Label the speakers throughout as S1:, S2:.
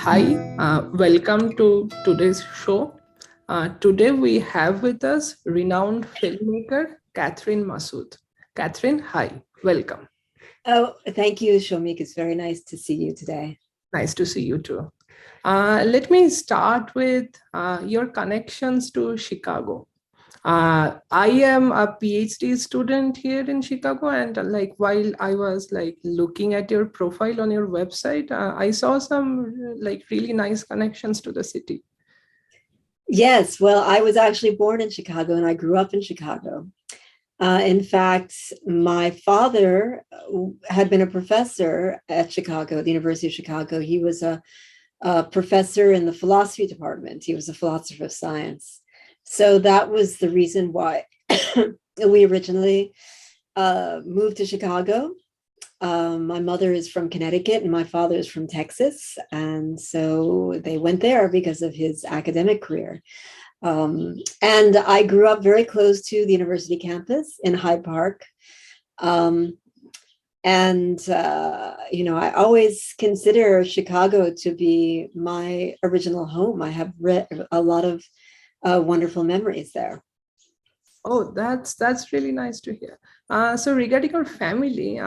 S1: Hi, welcome to today's show. Today we have with us renowned filmmaker Catherine Masud. Catherine, hi, welcome.
S2: Oh, thank you, Shomik. It's very nice to see you today.
S1: Nice to see you too. Let me start with your connections to Chicago. I am a PhD student here in Chicago, and while I was looking at your profile on your website, I saw some really nice connections to the city.
S2: Yes, well, I was actually born in Chicago and I grew up in Chicago. In fact, my father had been a professor at Chicago, the University of Chicago. He was a professor in the philosophy department. He was a philosopher of science. So that was the reason why we originally moved to Chicago. My mother is from Connecticut and my father is from Texas. And so they went there because of his academic career. And I grew up very close to the university campus in Hyde Park. I always consider Chicago to be my original home. I have read a lot of wonderful memories there.
S1: Oh, that's really nice to hear. So regarding your family,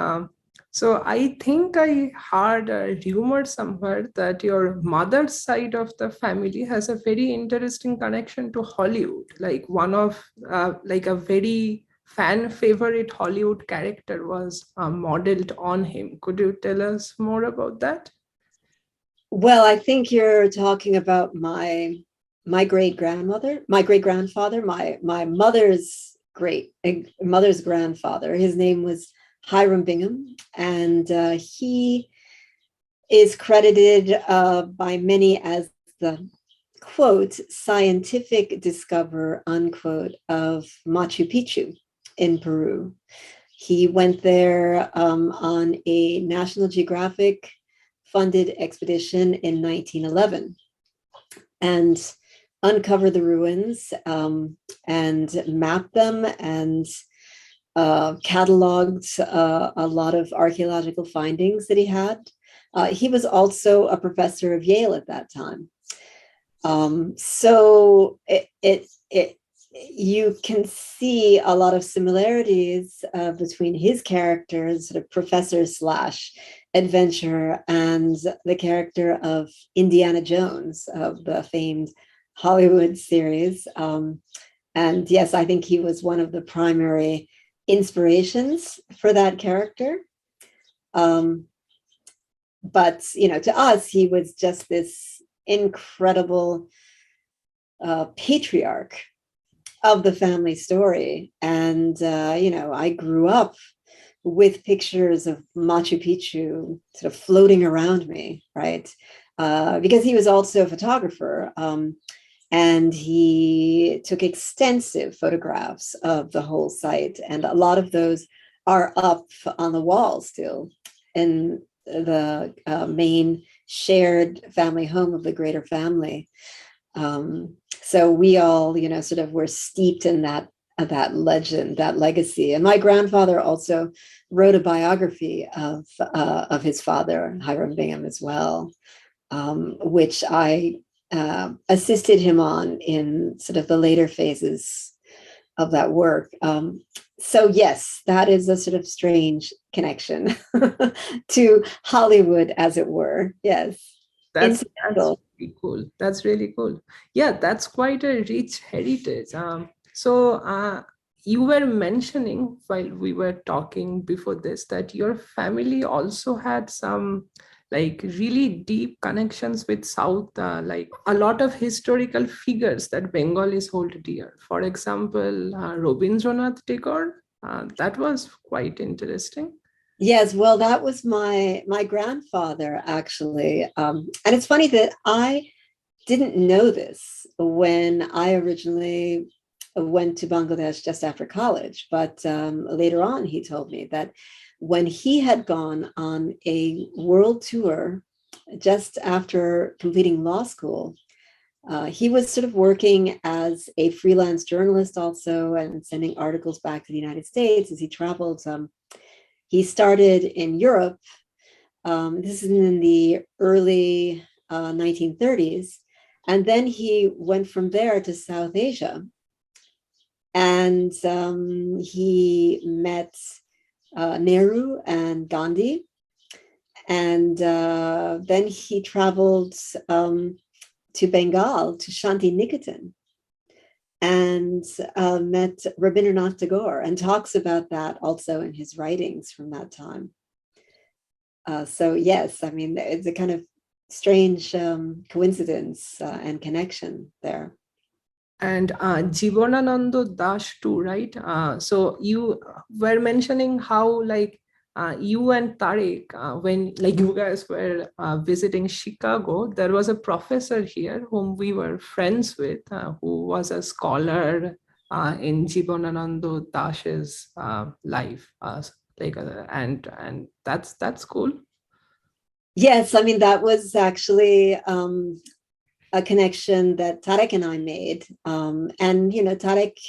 S1: so I think I heard a rumor somewhere that your mother's side of the family has a very interesting connection to Hollywood. Like one of a very fan favorite Hollywood character was modeled on him. Could you tell us more about that?
S2: Well, I think you're talking about my great grandmother, my great grandfather, my mother's grandfather. His name was Hiram Bingham, and he is credited by many as the quote scientific discoverer unquote of Machu Picchu in Peru. He went there on a National Geographic funded expedition in 1911 and uncovered the ruins and mapped them and cataloged a lot of archaeological findings that he had. He was also a professor of Yale at that time. So you can see a lot of similarities between his character, sort of professor slash adventurer, and the character of Indiana Jones of the famed Hollywood series. And yes, I think he was one of the primary inspirations for that character. But, to us, he was just this incredible patriarch of the family story. And, I grew up with pictures of Machu Picchu sort of floating around me, right? Because he was also a photographer. And he took extensive photographs of the whole site. And a lot of those are up on the wall still in the main shared family home of the greater family. So we all, sort of were steeped in that legend, that legacy. And my grandfather also wrote a biography of his father, Hiram Bingham, as well, which I assisted him on in sort of the later phases of that work. So yes, that is a sort of strange connection to Hollywood, as it were. Yes.
S1: That's really cool. That's really cool. Yeah, that's quite a rich heritage. So you were mentioning while we were talking before this that your family also had some really deep connections with South, like a lot of historical figures that Bengalis hold dear. For example, Rabindranath Tagore. That was quite interesting.
S2: Yes, well, that was my grandfather, actually. And it's funny that I didn't know this when I originally went to Bangladesh just after college. But later on, he told me that when he had gone on a world tour just after completing law school, he was sort of working as a freelance journalist also and sending articles back to the United States as he traveled. He started in Europe. This is in the early 1930s. And then he went from there to South Asia. And he met Nehru and Gandhi. And then he traveled to Bengal, to Shanti Niketan, and met Rabindranath Tagore, and talks about that also in his writings from that time. So yes, I mean, it's a kind of strange coincidence and connection there.
S1: And Jivanananda Das too, right? So you were mentioning how like you and Tareque, when like you guys were visiting Chicago, there was a professor here whom we were friends with, who was a scholar in Jivanananda Das's life, and that's cool.
S2: Yes, I mean, that was actually a connection that Tareque and I made. And, you know, Tareque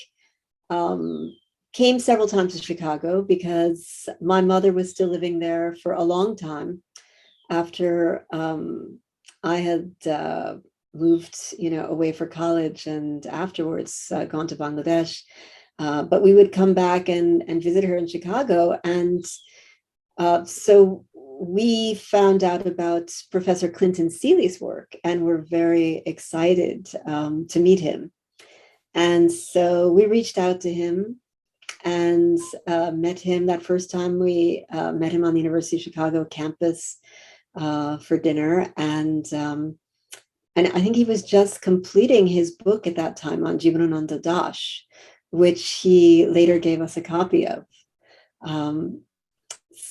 S2: came several times to Chicago because my mother was still living there for a long time after I had moved, you know, away for college and afterwards gone to Bangladesh. But we would come back and visit her in Chicago. And so we found out about Professor Clinton Seeley's work and were very excited to meet him. And so we reached out to him and met him. That first time we met him on the University of Chicago campus for dinner. And I think he was just completing his book at that time on Jivanananda Das, which he later gave us a copy of.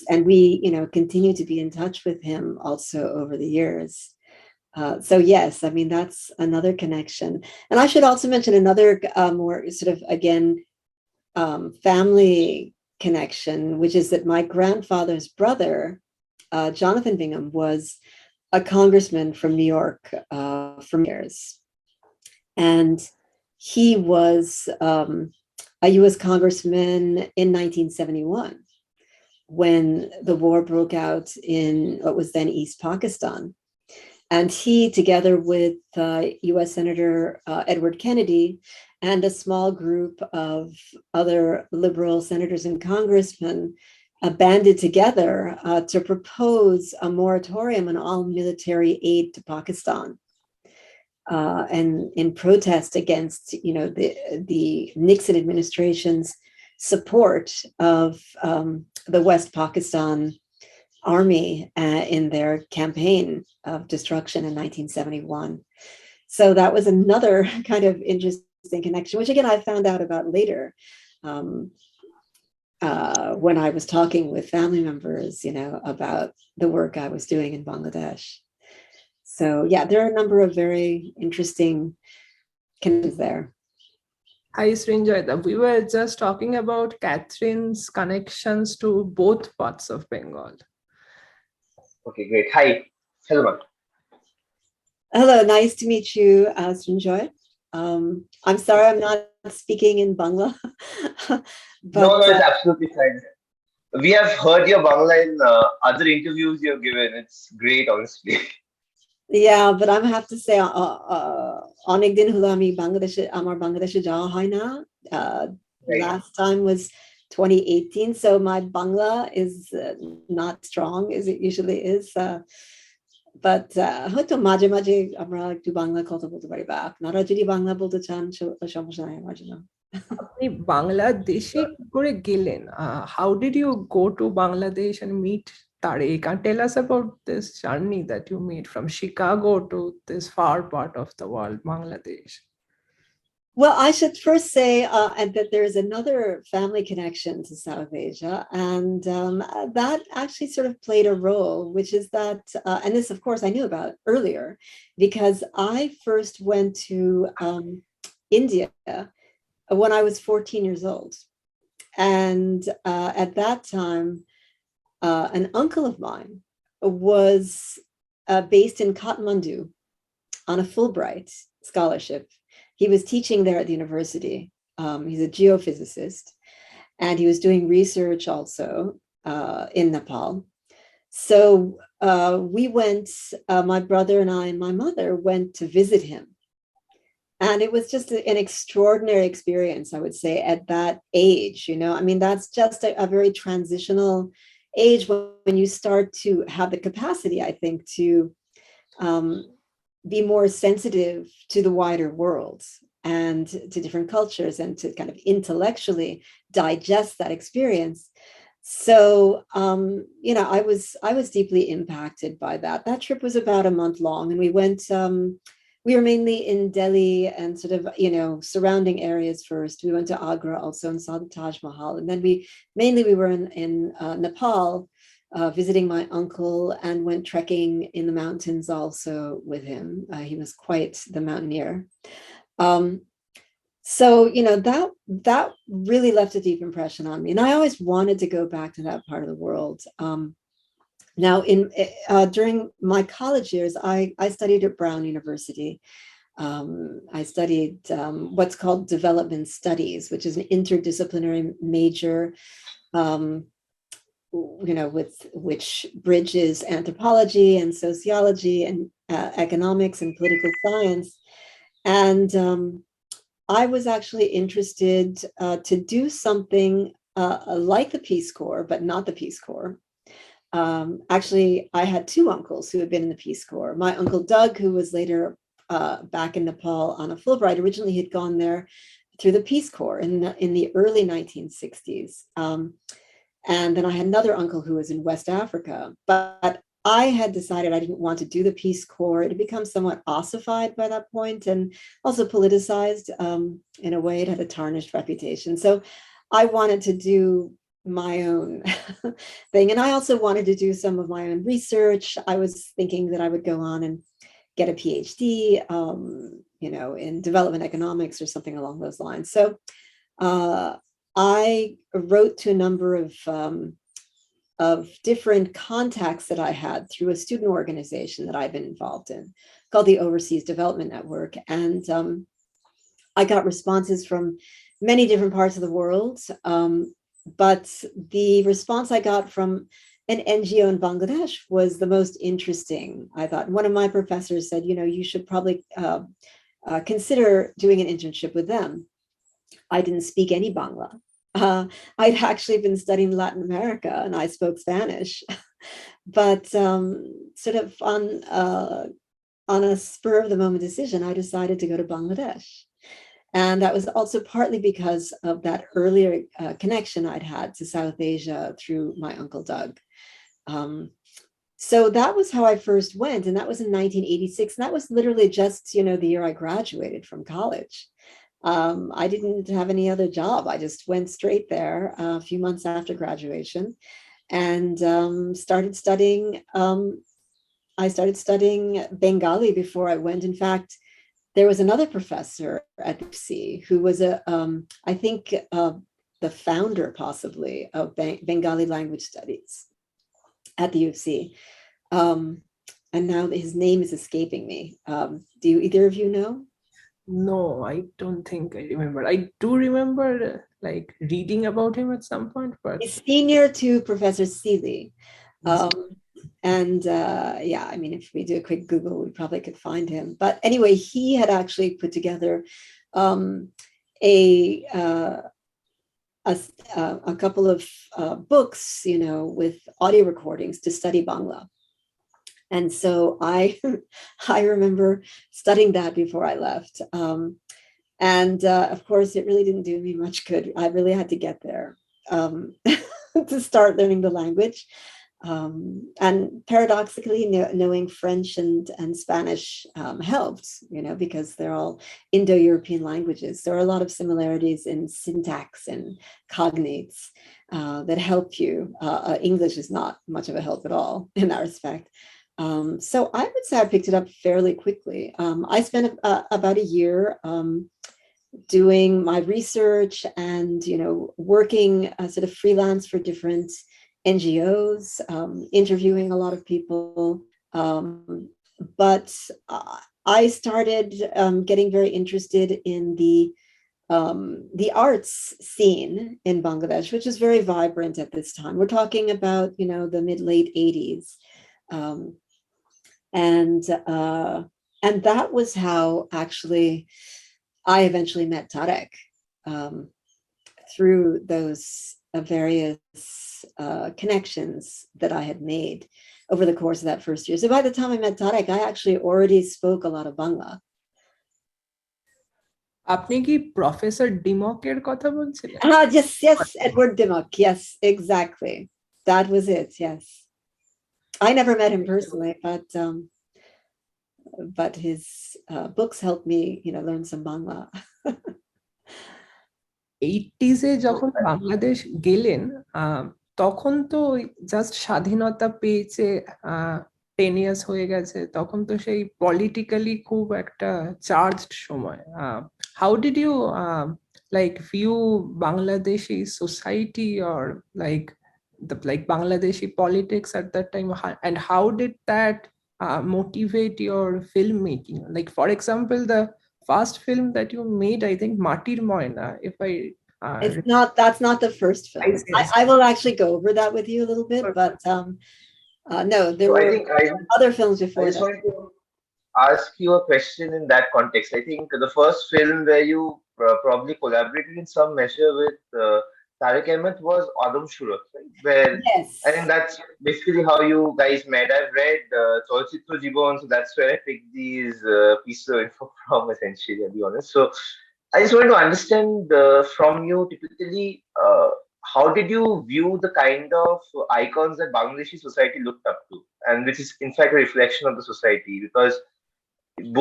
S2: And we, you know, continue to be in touch with him also over the years. So yes, I mean, that's another connection. And I should also mention another more sort of, again, family connection, which is that my grandfather's brother, Jonathan Bingham, was a congressman from New York for years. And he was a US congressman in 1971. When the war broke out in what was then East Pakistan. And he, together with US Senator Edward Kennedy and a small group of other liberal senators and congressmen, banded together to propose a moratorium on all military aid to Pakistan. And in protest against, you know, the Nixon administration's support of the West Pakistan Army in their campaign of destruction in 1971. So that was another kind of interesting connection, which again, I found out about later when I was talking with family members, you know, about the work I was doing in Bangladesh. So yeah, there are a number of very interesting connections there.
S1: Hi, Srinjoy. We were just talking about Catherine's connections to both parts of Bengal.
S3: Okay, great. Hi, hello, ma'am.
S2: Hello, nice to meet you, Srinjoy. I'm sorry I'm not speaking in Bangla.
S3: But, no, it's absolutely fine. We have heard your Bangla in other interviews you've given. It's great, honestly.
S2: Yeah, but I have to say, অনেক দিন হলো আমি আমার বাংলাদেশে যাওয়া হয় না. Last time was 2018, so my Bangla is not strong as it usually is. But হয়তো মাঝে মাঝে আমরা একটু বাংলা কথা বলতে পারি, বা আপনারা যদি বাংলা বলতে চান সমস্যা নাই আমার জন্য.
S1: আপনি বাংলাদেশে কি করে গেলেন? How did you go to Bangladesh and meet Tareque? And tell us about this journey that you made from Chicago to this far part of the world, Bangladesh.
S2: Well, I should first say that there's another family connection to South Asia, and that actually sort of played a role, which is that, and this, of course, I knew about earlier, because I first went to India when I was 14 years old. And at that time, an uncle of mine was based in Kathmandu on a Fulbright scholarship. He was teaching there at the university. He's a geophysicist, and he was doing research also in Nepal. So we went, my brother and I and my mother went to visit him. And it was just an extraordinary experience, I would say, at that age. I mean, that's just a very transitional age when you start to have the capacity, I think, to be more sensitive to the wider world and to different cultures, and to kind of intellectually digest that experience. So, I was deeply impacted by that. That trip was about a month long, and we went. We were mainly in Delhi and sort of, surrounding areas first. We went to Agra also and saw the Taj Mahal. And then we were in Nepal, visiting my uncle, and went trekking in the mountains also with him. He was quite the mountaineer. So, that really left a deep impression on me. And I always wanted to go back to that part of the world. Now, during my college years, I studied at Brown University. I studied what's called development studies, which is an interdisciplinary major, with which bridges anthropology and sociology and economics and political science. And I was actually interested to do something like the Peace Corps, but not the Peace Corps. Actually, I had two uncles who had been in the Peace Corps. My uncle Doug, who was later back in Nepal on a Fulbright, originally had gone there through the Peace Corps in the early 1960s. And then I had another uncle who was in West Africa. But I had decided I didn't want to do the Peace Corps. It had become somewhat ossified by that point, and also politicized in a way. It had a tarnished reputation. So I wanted to do my own thing. And I also wanted to do some of my own research. I was thinking that I would go on and get a PhD, in development economics or something along those lines. So I wrote to a number of different contacts that I had through a student organization that I've been involved in called the Overseas Development Network. And I got responses from many different parts of the world. But the response I got from an NGO in Bangladesh was the most interesting, I thought. One of my professors said, you should probably consider doing an internship with them. I didn't speak any Bangla. I'd actually been studying Latin America, and I spoke Spanish. But sort of on a spur of the moment decision, I decided to go to Bangladesh. And that was also partly because of that earlier connection I'd had to South Asia through my uncle Doug. So that was how I first went. And that was in 1986. And that was literally just, the year I graduated from college. I didn't have any other job. I just went straight there a few months after graduation and started studying. I started studying Bengali before I went. In fact, there was another professor at UC who was I think the founder possibly of Bengali language studies at the UFC. And now his name is escaping me. Do either of you know?
S1: No, I don't think I remember. I do remember like reading about him at some point, but
S2: he's senior to Professor Seeley. And I mean, if we do a quick Google, we probably could find him. But anyway, he had actually put together a couple of books, with audio recordings to study Bangla. And so I remember studying that before I left. And of course, it really didn't do me much good. I really had to get there to start learning the language. And paradoxically, knowing French and Spanish helped, because they're all Indo-European languages. There are a lot of similarities in syntax and cognates that help you. English is not much of a help at all in that respect. So I would say I picked it up fairly quickly. I spent about a year doing my research and, working sort of freelance for different NGOs, interviewing a lot of people. But I started getting very interested in the arts scene in Bangladesh, which is very vibrant at this time. We're talking about, the mid-late 80s. And that was how actually I eventually met Tareque, through those various connections that I had made over the course of that first year. So by the time I met Tareque, I actually already spoke a lot of Bangla.
S1: আপনি কি professor ডিমকের কথা বলছিলেন?
S2: Yes, Edward Dimmock. Yes, exactly. That was it. Yes, I never met him personally, but his books helped me, learn some Bangla.
S1: 80s যখন বাংলাদেশ গেলেন, তখন তো just স্বাধীনতা পেয়েছে, 10 years হয়ে গেছে, তখন তো সেই পলিটিক্যালি খুব একটা চার্জড সময়। How did you like view Bangladeshi society or like Bangladeshi politics at that time, and how did that motivate your filmmaking? Like, for example, the first film that you made, I think Matir Moina, if I
S2: that's not the first film. I will actually go over that with you a little bit, but no, there were other films before that.
S3: I just wanted to ask you a question in that context. I think the first film where you probably collaborated in some measure with Tareque Masud was Adam Shurat, right? Where,
S2: yes.
S3: I think that's basically how you guys met. I've read Cholchitro Jibon, so that's where I picked these pieces of info from, essentially, I'll be honest. So I just wanted to understand from you, typically, how did you view the kind of icons that Bangladeshi society looked up to, and which is in fact a reflection of the society? Because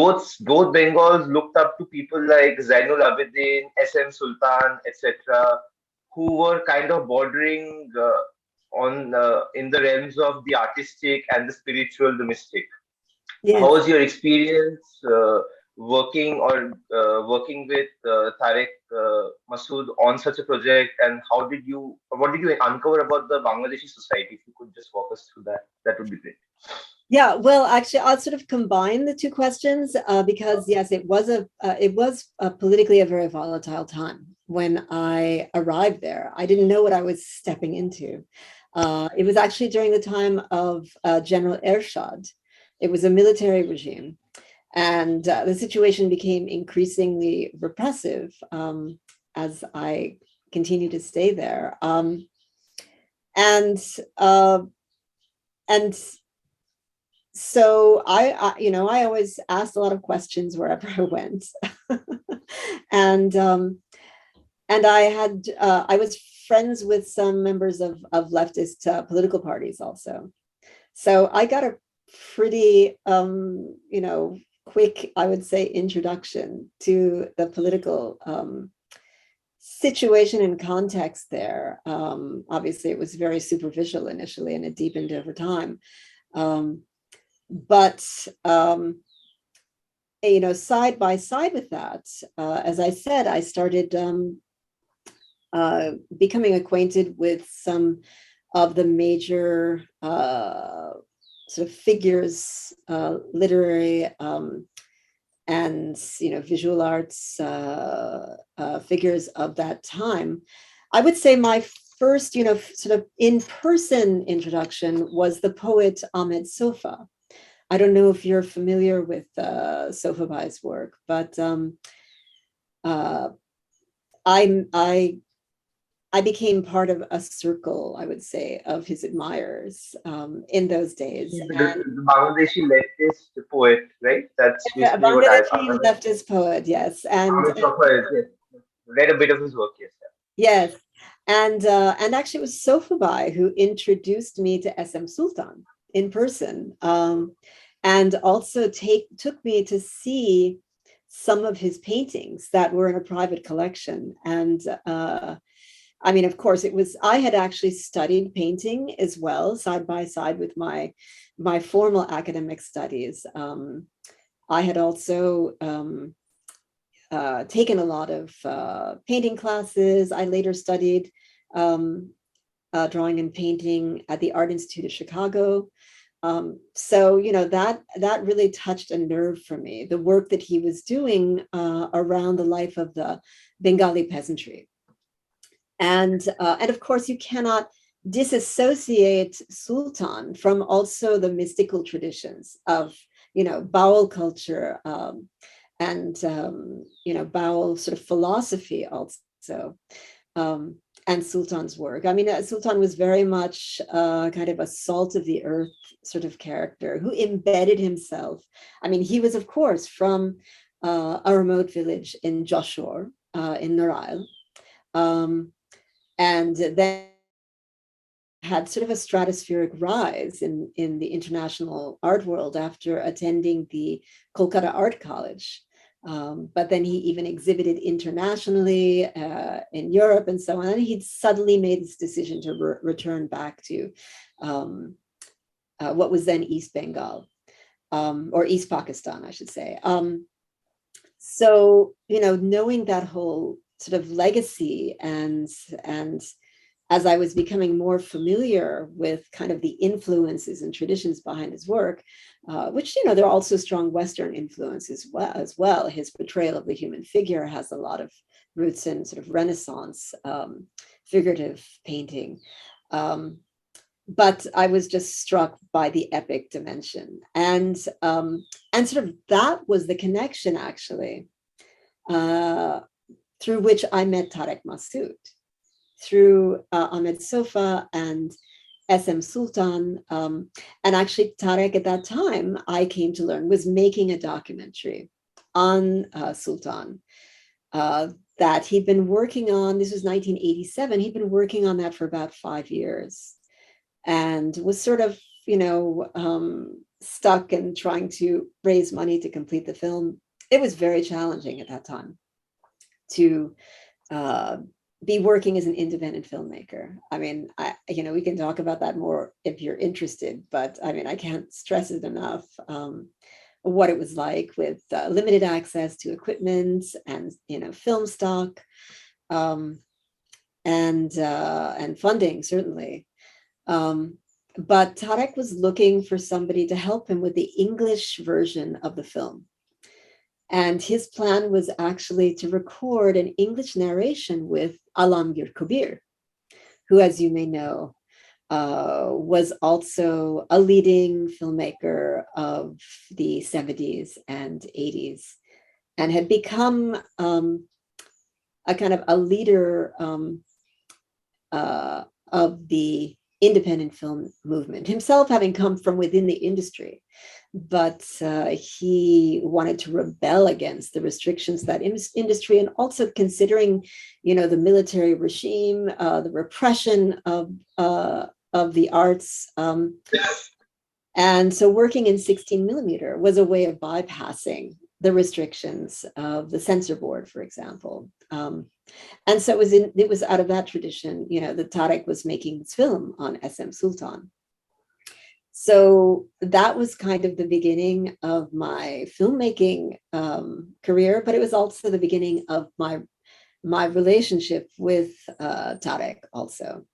S3: both Bengals looked up to people like Zainul Abidin, SM Sultan, etc., who were kind of bordering on in the realms of the artistic and the spiritual, the mystic. Yes. How was your experience working with Tareque Masud on such a project, and what did you uncover about the Bangladeshi society? If you could just walk us through that, that would be great.
S2: Yeah, well, actually, I'll sort of combine the two questions because yes, it was politically a very volatile time when I arrived there. I didn't know what I was stepping into. It was actually during the time of General Ershad. It was a military regime, and the situation became increasingly repressive as I continued to stay there. And so I always asked a lot of questions wherever I went, and I was friends with some members of leftist political parties also. So I got a pretty quick, I would say, introduction to the political situation and context there. Obviously, it was very superficial initially, and it deepened over time. But side by side with that, as I said, I started becoming acquainted with some of the major sort of figures, literary and visual arts figures of that time. I would say my first sort of in-person introduction was the poet Ahmed Sofa. I don't know if you're familiar with Sofa Bai's work, but I became part of a circle, I would say, of his admirers in those days.
S3: The Bangladeshi leftist poet, right? That's basically
S2: Bangladeshi leftist poet, yes. And
S3: read a bit of his work, yes.
S2: Yes, and actually, it was Sofa Bai who introduced me to SM Sultan in person, and also took me to see some of his paintings that were in a private collection. And I mean, of course, I had actually studied painting as well, side by side with my formal academic studies. I had also taken a lot of painting classes. I later studied drawing and painting at the Art Institute of Chicago. So that really touched a nerve for me, the work that he was doing around the life of the Bengali peasantry. And of course, you cannot disassociate Sultan from also the mystical traditions of, Baul culture, and Baul sort of philosophy also, and Sultan's work. I mean, Sultan was very much kind of a salt of the earth sort of character who embedded himself. I mean, he was, of course, from a remote village in Joshua, in Norail, and then had sort of a stratospheric rise in the international art world after attending the Kolkata Art College. But then he even exhibited internationally in Europe and so on. And he'd suddenly made this decision to return back to what was then East Bengal, or East Pakistan, I should say. So, knowing that whole sort of legacy, and as I was becoming more familiar with kind of the influences and traditions behind his work, which, there are also strong Western influences as well. His portrayal of the human figure has a lot of roots in sort of Renaissance figurative painting. But I was just struck by the epic dimension. And sort of that was the connection, actually, through which I met Tareque Masud, through Ahmed Sofa and SM Sultan. And actually, Tareque at that time, I came to learn, was making a documentary on Sultan that he'd been working on. This was 1987. He'd been working on that for about 5 years and was sort of, stuck and trying to raise money to complete the film. It was very challenging at that time to be working as an independent filmmaker. I mean, we can talk about that more if you're interested, but I mean, I can't stress it enough, what it was like with limited access to equipment and, film stock, and funding, certainly. But Tareque was looking for somebody to help him with the English version of the film. And his plan was actually to record an English narration with Alamgir Kabir, who, as you may know, was also a leading filmmaker of the 70s and 80s, and had become a kind of a leader of the independent film movement, himself having come from within the industry. But he wanted to rebel against the restrictions of that industry, and also considering, the military regime, the repression of the arts. And so working in 16 millimeter was a way of bypassing the restrictions of the censor board, for example. And so it was out of that tradition, that Tareque was making this film on SM Sultan. So that was kind of the beginning of my filmmaking career, but it was also the beginning of my relationship with Tareque also.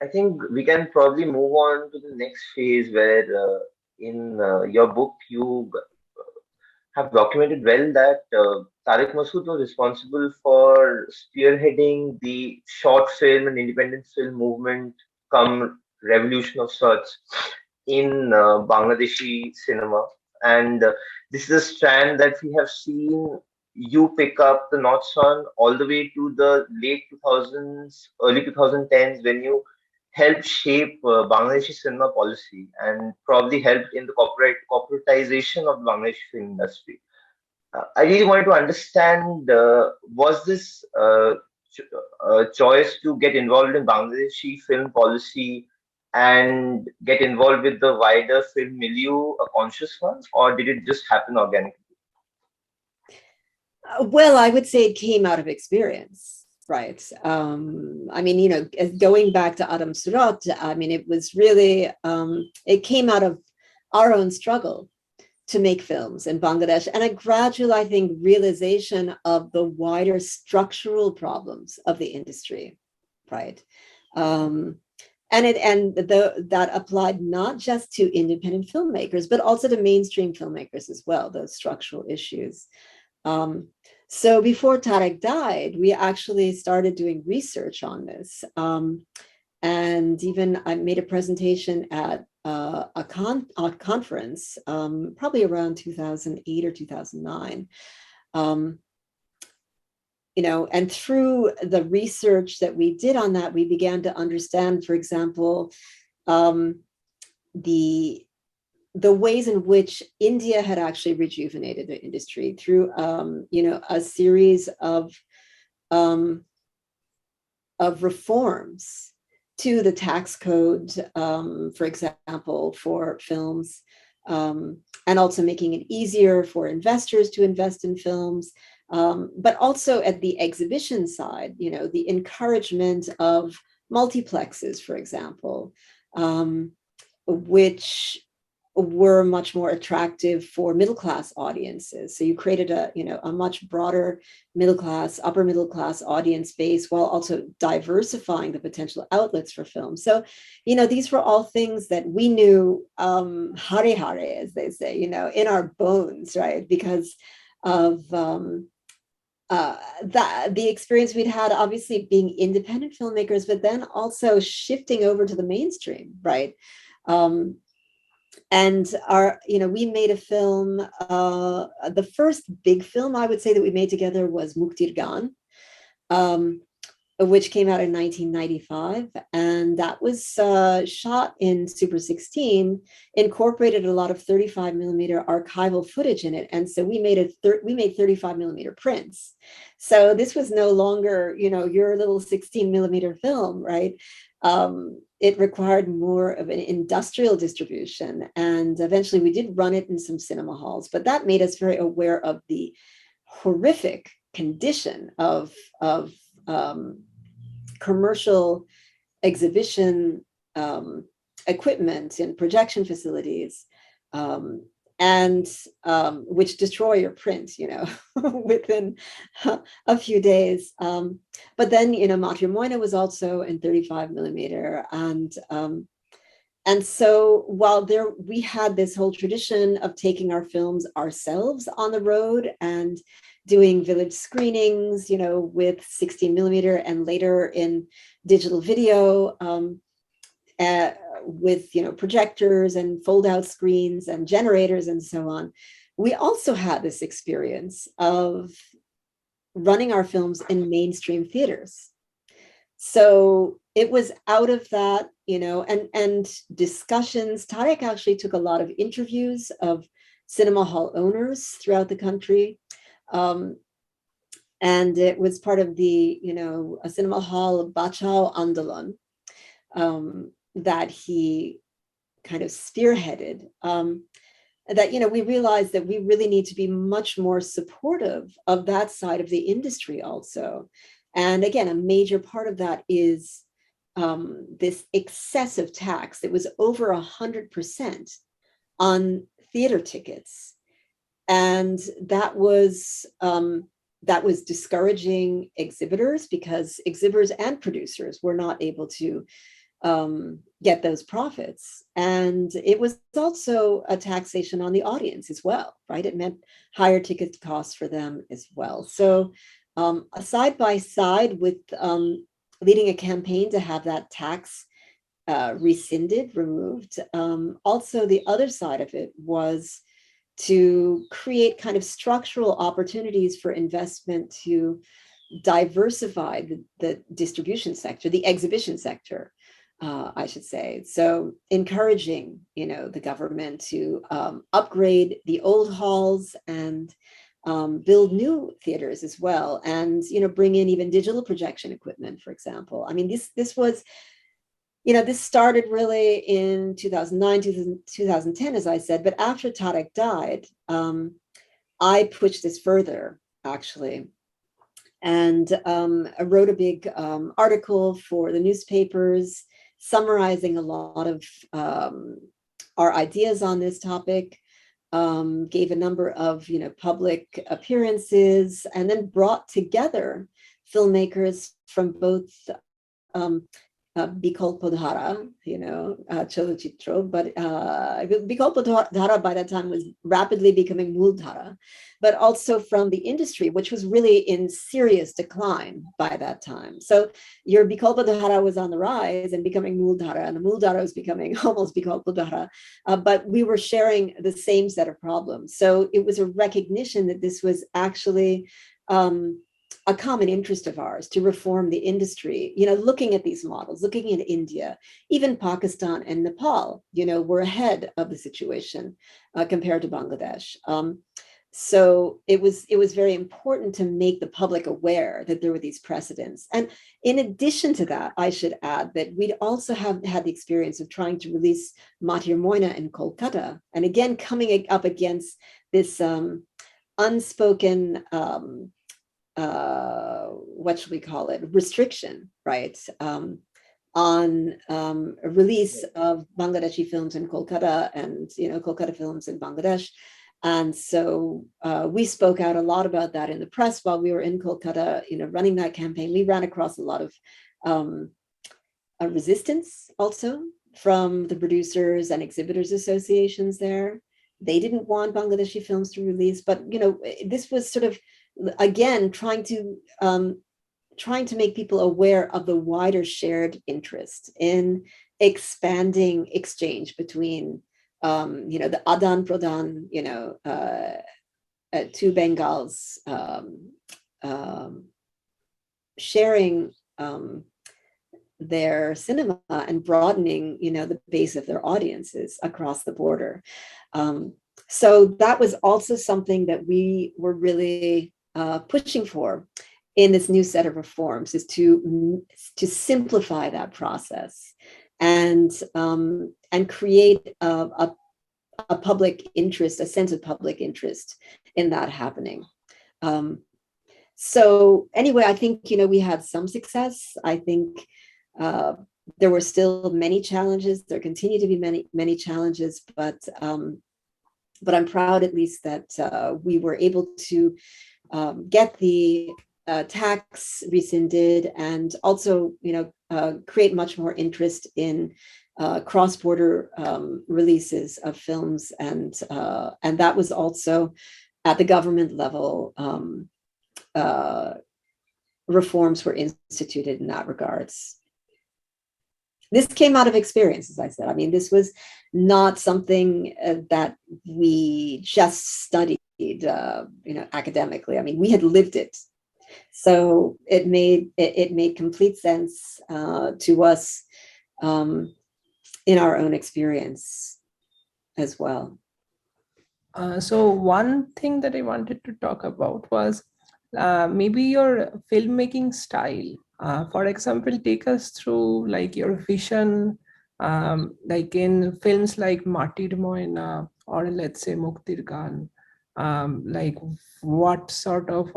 S3: I think we can probably move on to the next phase where in your book you have documented well that Tareque Masud was responsible for spearheading the short film and independent film movement come revolution of sorts in Bangladeshi cinema. And this is a strand that we have seen you pick up the knots on all the way to the late 2000s, early 2010s, when you helped shape Bangladeshi cinema policy and probably helped in the corporatization of the Bangladeshi film industry. I really wanted to understand, was this choice to get involved in Bangladeshi film policy and get involved with the wider film milieu a conscious one, or did it just happen organically?
S2: Well, I would say it came out of experience, right? I mean, going back to Adam Surat, I mean, it was really, it came out of our own struggle to make films in Bangladesh, and a gradual, I think, realization of the wider structural problems of the industry, right? That applied not just to independent filmmakers, but also to mainstream filmmakers as well, those structural issues. So before Tareque died, we actually started doing research on this. And even I made a presentation at a conference, probably around 2008 or 2009. And through the research that we did on that, we began to understand, for example, the ways in which India had actually rejuvenated the industry through, a series of reforms to the tax code, for example, for films, and also making it easier for investors to invest in films, but also at the exhibition side, the encouragement of multiplexes, for example, which were much more attractive for middle-class audiences. So you created a much broader upper middle class audience base, while also diversifying the potential outlets for film. So, these were all things that we knew, hare hare, as they say, in our bones, right? Because of the experience we'd had, obviously being independent filmmakers, but then also shifting over to the mainstream, right? And we made a film, the first big film I would say that we made together was Muktir Gaan, which came out in 1995. And that was shot in Super 16, incorporated a lot of 35 millimeter archival footage in it. And so we made 35 millimeter prints. So this was no longer, your little 16 millimeter film, right? It required more of an industrial distribution. And eventually we did run it in some cinema halls, but that made us very aware of the horrific condition of commercial exhibition equipment and projection facilities, and which destroy your print, within a few days. But then, Matir Moina was also in 35 millimeter. And so while we had this whole tradition of taking our films ourselves on the road and doing village screenings, with 16 millimeter and later in digital video, with projectors and fold out screens and generators and so on, we also had this experience of running our films in mainstream theaters. So it was out of that, and discussions. Tareque actually took a lot of interviews of cinema hall owners throughout the country. And it was part of the, a cinema hall Bachao Andalan, that he kind of spearheaded, that, we realized that we really need to be much more supportive of that side of the industry also. And again, a major part of that is this excessive tax that was over 100% on theater tickets. And that was discouraging exhibitors, because exhibitors and producers were not able to get those profits. And it was also a taxation on the audience as well, right? It meant higher ticket costs for them as well. So side by side with leading a campaign to have that tax removed, also the other side of it was to create kind of structural opportunities for investment to diversify the distribution sector, the exhibition sector, I should say. So encouraging, the government to upgrade the old halls and build new theaters as well, and bring in even digital projection equipment, for example. I mean, this was, this started really in 2009, 2010, as I said. But after Tareque died, I pushed this further, actually, and I wrote a big article for the newspapers summarizing a lot of our ideas on this topic, gave a number of public appearances, and then brought together filmmakers from both Bikolpo Dhara, Chalachitro, but Bikolpo Dhara by that time was rapidly becoming Muldhara, but also from the industry, which was really in serious decline by that time. So your Bikolpo Dhara was on the rise and becoming Muldhara, and the Muldhara was becoming almost Bikolpo Dhara, but we were sharing the same set of problems. So it was a recognition that this was actually a common interest of ours to reform the industry, looking at these models, looking at India, even Pakistan and Nepal, were ahead of the situation compared to Bangladesh. So it was very important to make the public aware that there were these precedents. And in addition to that, I should add that we'd also have had the experience of trying to release Matir Moina in Kolkata. And again, coming up against this unspoken what should we call it, restriction, right, on a release of Bangladeshi films in Kolkata and Kolkata films in Bangladesh. And so we spoke out a lot about that in the press while we were in Kolkata, running that campaign. We ran across a lot of a resistance also from the producers and exhibitors associations there. They didn't want Bangladeshi films to release, but this was sort of, again, trying to make people aware of the wider shared interest in expanding exchange between the Adan Pradan, two Bengals sharing their cinema and broadening, the base of their audiences across the border. So that was also something that we were really pushing for in this new set of reforms, is to simplify that process and create a public interest, a sense of public interest in that happening. So anyway, I think we had some success. I think there were still many challenges. There continue to be many challenges, but I'm proud at least that we were able to get the tax rescinded, and also create much more interest in cross-border releases of films, and that was also at the government level. Reforms were instituted in that regards. This came out of experience, as I said. I mean, this was not something that we just studied, academically. I mean, we had lived it, so it made complete sense to us in our own experience as well.
S1: So one thing that I wanted to talk about was maybe your filmmaking style. For example, take us through like your vision, like in films like Matir Moina, or let's say Muktir Gaan. Like what sort of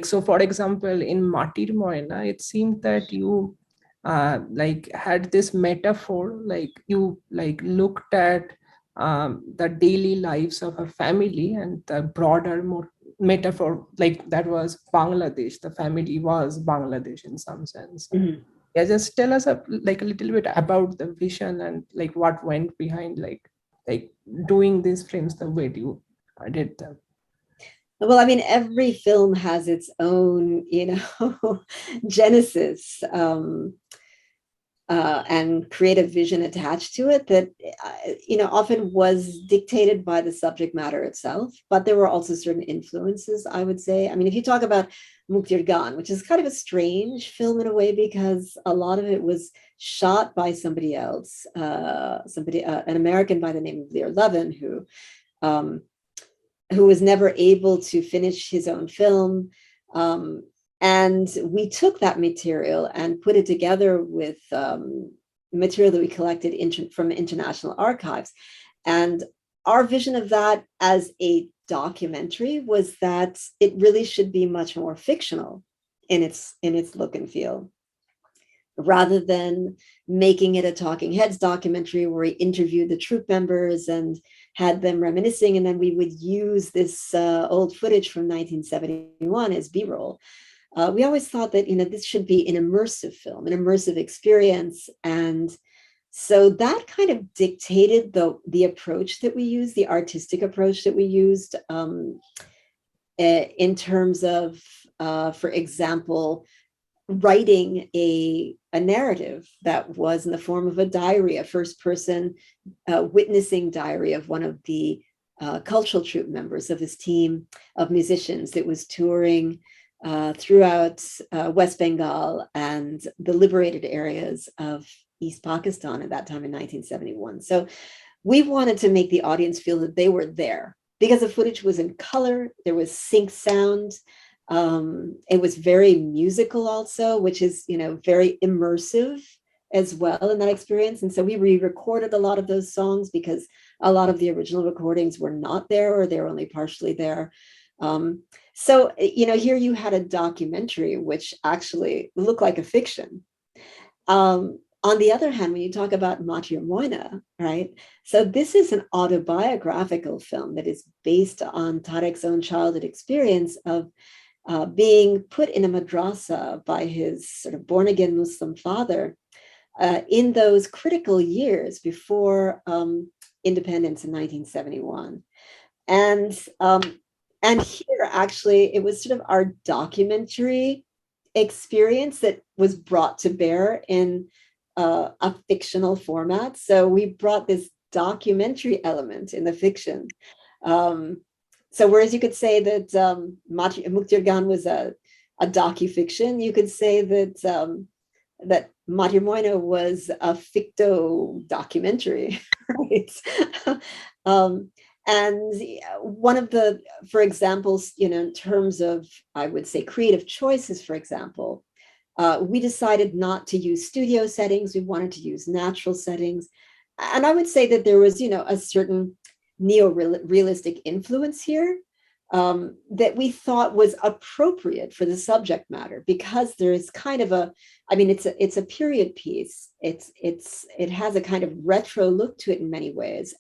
S1: so for example, in Matir Moina, it seemed that you like had this metaphor, like you like looked at the daily lives of a family, and the broader metaphor, like that was Bangladesh. The family was Bangladesh in some sense.
S2: Mm-hmm.
S1: Yeah, just tell us a little bit about the vision and like what went behind like doing these films the way you did them.
S2: Well, I mean, every film has its own, genesis and creative vision attached to it that, often was dictated by the subject matter itself. But there were also certain influences, I would say. I mean, if you talk about Muktir Gaan, which is kind of a strange film in a way, because a lot of it was shot by somebody else, an American by the name of Lear Levin, who was never able to finish his own film. And we took that material and put it together with material that we collected from international archives. And our vision of that as a documentary was that it really should be much more fictional in its look and feel, rather than making it a talking heads documentary where we interviewed the troupe members and had them reminiscing, and then we would use this old footage from 1971 as B-roll. we always thought that, this should be an immersive film, an immersive experience. And so that kind of dictated the approach that we used, the artistic approach that we used, in terms of, for example, writing a narrative that was in the form of a diary, a first person witnessing diary of one of the cultural troupe members of his team of musicians that was touring throughout West Bengal and the liberated areas of East Pakistan at that time in 1971. So we wanted to make the audience feel that they were there because the footage was in color, there was sync sound. It was very musical also, which is, very immersive as well in that experience. And so we re-recorded a lot of those songs because a lot of the original recordings were not there, or they were only partially there. So, here you had a documentary which actually looked like a fiction. On the other hand, when you talk about Matir Moina, right? So this is an autobiographical film that is based on Tareque's own childhood experience of being put in a madrasa by his sort of born-again Muslim father in those critical years before independence in 1971. And here, actually, it was sort of our documentary experience that was brought to bear in a fictional format. So we brought this documentary element in the fiction. So whereas you could say that Muktir Gaan was a docu-fiction, you could say that that Matir Moina was a ficto documentary, right? And one of the, for example, in terms of, I would say, creative choices, for example, we decided not to use studio settings. We wanted to use natural settings. And I would say that there was, a certain neo-realistic influence here that we thought was appropriate for the subject matter, because there is kind of it's a period piece. It has a kind of retro look to it in many ways.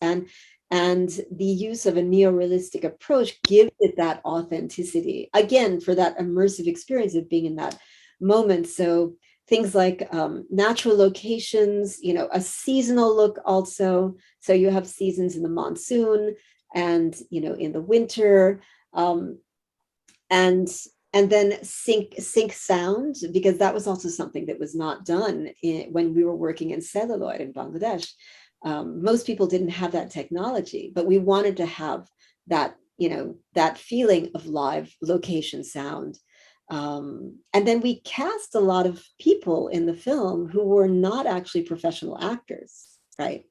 S2: And the use of a neo-realistic approach gives it that authenticity, again, for that immersive experience of being in that moment. So things like natural locations, a seasonal look also. So you have seasons in the monsoon and, in the winter, and then sync sound, because that was also something that was not done when we were working in celluloid in Bangladesh. Most people didn't have that technology, but we wanted to have that, that feeling of live location sound. And then we cast a lot of people in the film who were not actually professional actors, right?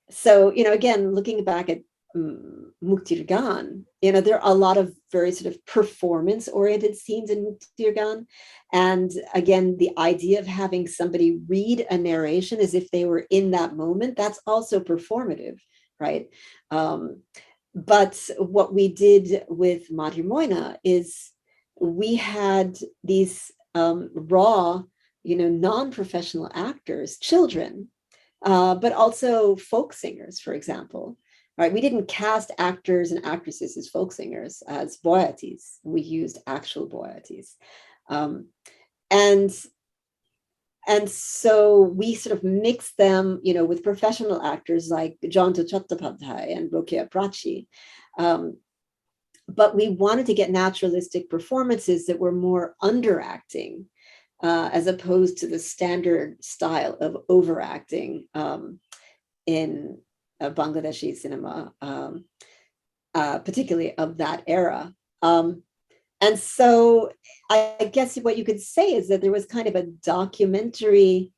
S2: So, again, looking back at Muktir Gaan, there are a lot of very sort of performance-oriented scenes in Muktir Gaan. And again, the idea of having somebody read a narration as if they were in that moment, that's also performative, right? But what we did with Matir Moina is we had these raw, non-professional actors, children, but also folk singers, for example. Right? We didn't cast actors and actresses as folk singers, as boyatis. We used actual boyatis. And so we sort of mixed them, with professional actors like Janto Chattopadhyay and Rokia Prachi. But we wanted to get naturalistic performances that were more underacting, as opposed to the standard style of overacting in Bangladeshi cinema, particularly of that era. And so I guess what you could say is that there was kind of a documentary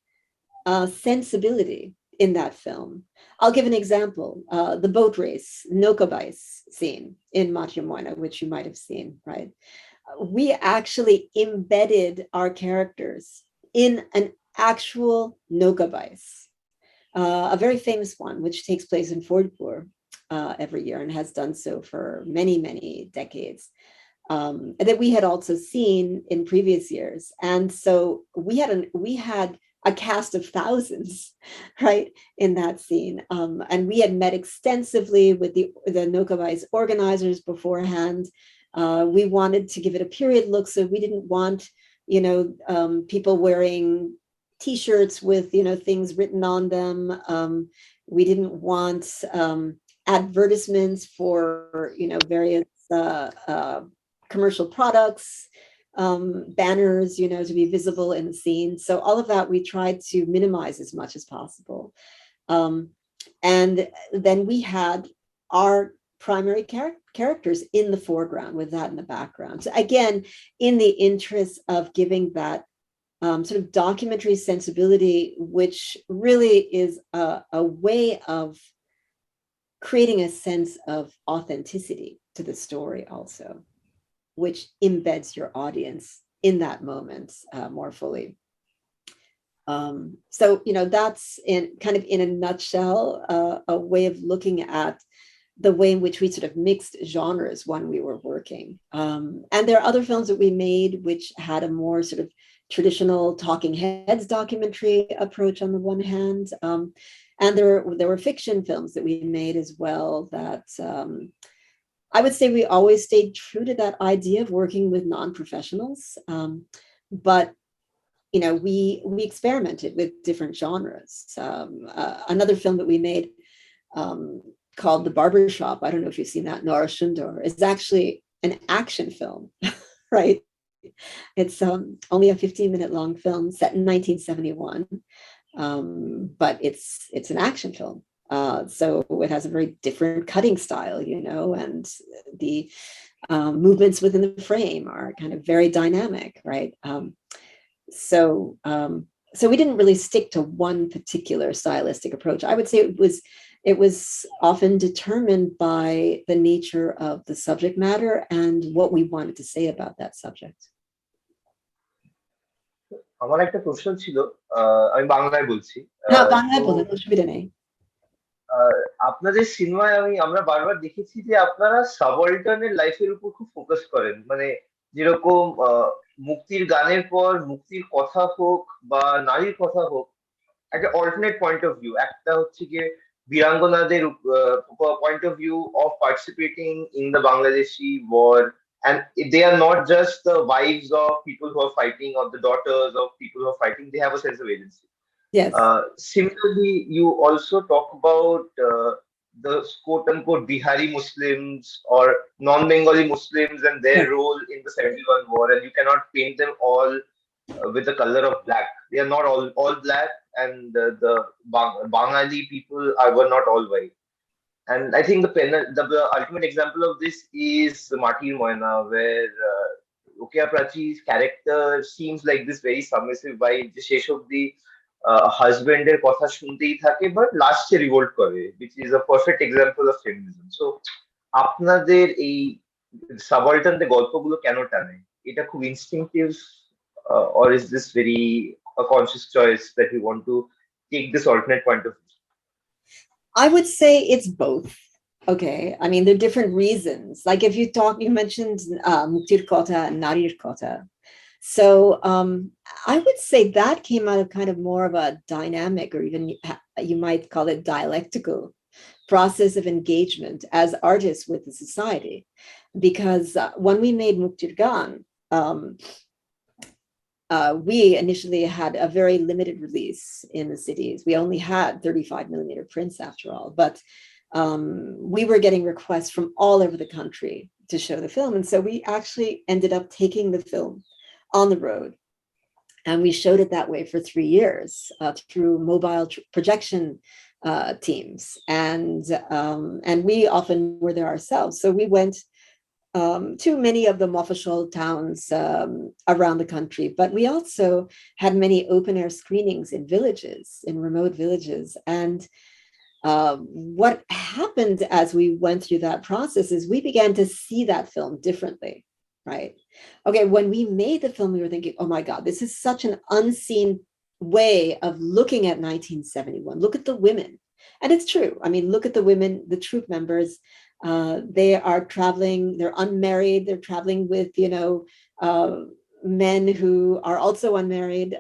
S2: sensibility in that film. I'll give an example. The boat race, Nokabais scene in Matir Moina, which you might have seen, right? We actually embedded our characters in an actual Nokabais, a very famous one, which takes place in Fordpur every year and has done so for many, many decades, that we had also seen in previous years. And so we had a cast of thousands, right, in that scene. And we had met extensively with the Nokabais organizers beforehand. We wanted to give it a period look, so we didn't want, people wearing T-shirts with, things written on them. We didn't want advertisements for, various commercial products, banners, to be visible in the scene. So all of that we tried to minimize as much as possible. And then we had our primary characters in the foreground with that in the background. So again, in the interest of giving that sort of documentary sensibility, which really is a way of creating a sense of authenticity to the story also, which embeds your audience in that moment more fully. So, that's in a nutshell, a way of looking at the way in which we sort of mixed genres when we were working. And there are other films that we made which had a more sort of traditional talking heads documentary approach on the one hand. And there were fiction films that we made as well that I would say we always stayed true to that idea of working with non-professionals. But we experimented with different genres. Another film that we made called The Barbershop, I don't know if you've seen that, Nora Shundor, is actually an action film, right? It's only a 15-minute long film set in 1971, but it's an action film. So it has a very different cutting style, and the movements within the frame are kind of very dynamic, right? So we didn't really stick to one particular stylistic approach. I would say it was often determined by the nature of the subject matter and what we wanted to say about that subject.
S3: আমার একটা প্রশ্ন ছিল, আমি বাংলায় বলছি।
S2: বাংলায় বলেন, অসুবিধা নেই।
S3: আপনাদের সিনেমায় আমরা বারবার দেখেছি যে আপনারা সাবঅল্টার্নের লাইফের উপর খুব ফোকাস করেন, মানে যেরকম মুক্তির গানের পর মুক্তির কথা হোক বা নারীর কথা হোক, একটা অল্টারনেট পয়েন্ট অফ ভিউ, একটা হচ্ছে গিয়ে বীরাঙ্গনাদের point of view of participating in the Bangladeshi war, and they are not just the wives of people who are fighting or the daughters of people who are fighting, they have a sense of agency.
S2: Yes.
S3: Similarly, you also talk about the quote-unquote Bihari Muslims or non-Bengali Muslims and their role in the 71 war, and you cannot paint them all with the color of black. They are not all black, and the Bangali people were not all white. And I think the ultimate example of this is Matir Moina, where Rukia Prachi's character seems like this very submissive wife, যে শেষ অবধি হাজবেন্ডের কথা শুনতেই থাকে, but লাস্টে revolt করে, which is a perfect example of feminism. So আপনাদের এই সাবঅল্টার্নদের গল্পগুলো কেন টানে? এটা খুব instinctive, or is this very a conscious choice that you want to take this alternate point of view?
S2: I would say it's both. Okay. I mean, there are different reasons. Like if you mentioned Muktir Kotha and Matir Kotha. So I would say that came out of kind of more of a dynamic, or even you might call it dialectical process of engagement as artists with the society. Because when we made Muktir Gaan, we initially had a very limited release in the cities. We only had 35mm prints after all, but we were getting requests from all over the country to show the film. And so we actually ended up taking the film on the road, and we showed it that way for 3 years through mobile projection teams. And we often were there ourselves. So we went to many of the Mofashol towns around the country, but we also had many open air screenings in villages, in remote villages. And what happened as we went through that process is we began to see that film differently, right? Okay, when we made the film, we were thinking, oh my God, this is such an unseen way of looking at 1971. Look at the women. And it's true. I mean, look at the women, the troop members. They are traveling, they're unmarried, they're traveling with, men who are also unmarried.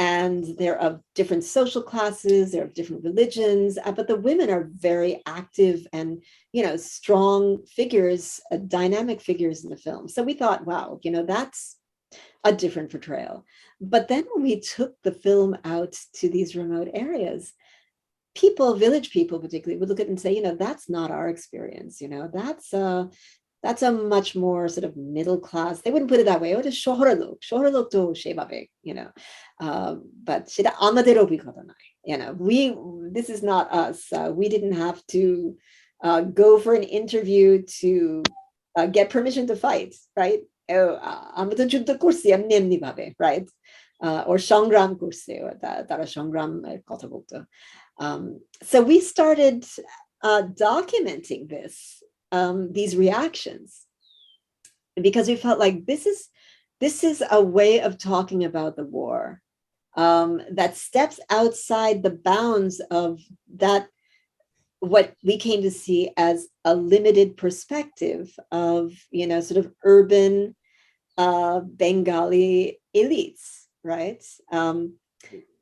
S2: and they're of different social classes, they're of different religions, but the women are very active and, strong figures, dynamic figures in the film. So we thought, wow, that's a different portrayal. But then when we took the film out to these remote areas, village people particularly, would look at it and say, that's not our experience. That's a much more sort of middle class. They wouldn't put it that way. It is shohorlok shebabe, but shida amadero bikodanai. This is not us. We didn't have to go for an interview to get permission to fight, right? 아무튼 준도 kursi amnemni babe, right? Or shongram kursi, tara shongram kotha bolto. So we started documenting these reactions, because we felt like this is a way of talking about the war that steps outside the bounds of that, what we came to see as a limited perspective of, sort of urban Bengali elites, right?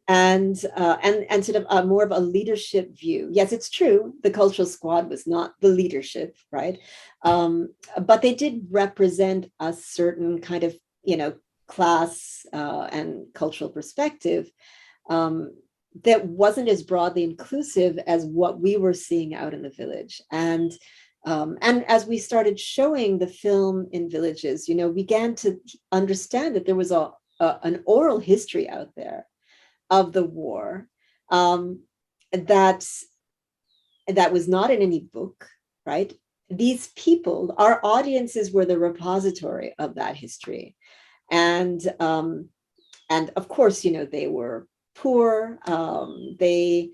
S2: And sort of more of a leadership view. Yes, it's true. The cultural squad was not the leadership, right? But they did represent a certain kind of, class and cultural perspective that wasn't as broadly inclusive as what we were seeing out in the village. And as we started showing the film in villages, we began to understand that there was an oral history out there of the war that was not in any book, right? These people, our audiences, were the repository of that history, and of course, they were poor. They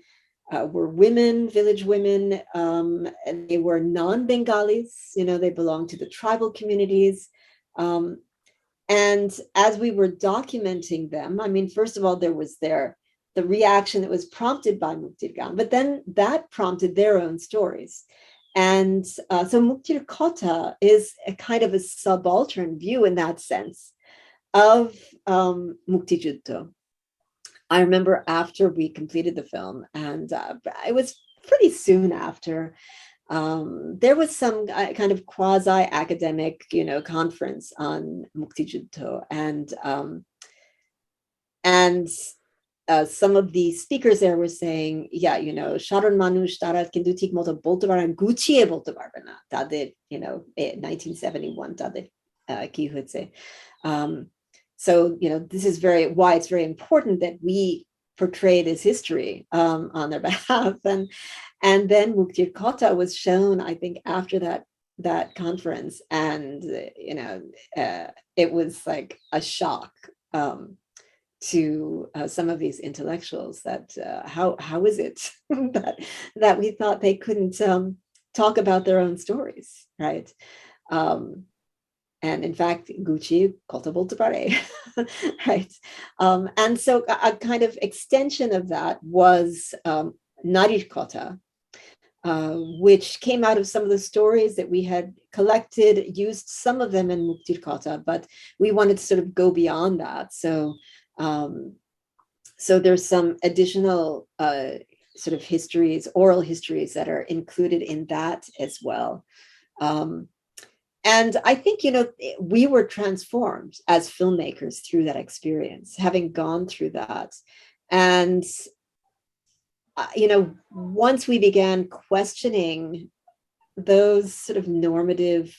S2: were women, village women, and they were non-Bengalis. They belonged to the tribal communities. And as we were documenting them, I mean, first of all, there was the reaction that was prompted by Muktir Gaan, but then that prompted their own stories. And so Muktir Kotha is a kind of a subaltern view in that sense of Muktijutto. I remember after we completed the film, and it was pretty soon after, there was some kind of quasi-academic, conference on Muktijutto, and some of the speakers there were saying, Sharon Manush Tarat Kindu Tik Moto Boltovaran Gucci Boltovarana, Tade, 1971, Tade Kihutse. So, this is why it's very important that we portray this history on their behalf. And then Muktir Kotha was shown, I think, after that conference. And, it was like a shock to some of these intellectuals that how is it that we thought they couldn't talk about their own stories, right? And in fact, Gucci cultivable to pare, right? And so a kind of extension of that was Narir Kotha, which came out of some of the stories that we had collected, used some of them in Muktir Kotha, but we wanted to sort of go beyond that. So there's some additional sort of histories, oral histories that are included in that as well. And I think, we were transformed as filmmakers through that experience, having gone through that. And, once we began questioning those sort of normative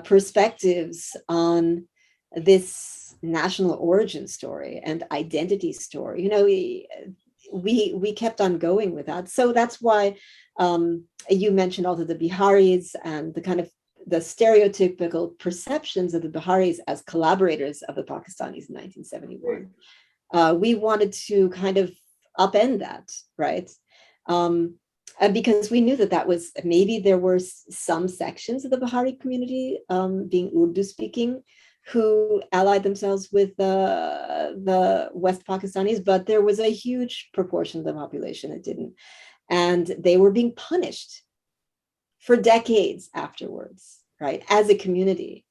S2: perspectives on this national origin story and identity story, we kept on going with that. So that's why you mentioned also the Biharis and the kind of the stereotypical perceptions of the Biharis as collaborators of the Pakistanis in 1971. We wanted to kind of upend that, right? Because we knew that was, maybe there were some sections of the Bihari community, being Urdu speaking, who allied themselves with the West Pakistanis, but there was a huge proportion of the population that didn't. And they were being punished for decades afterwards, right, as a community.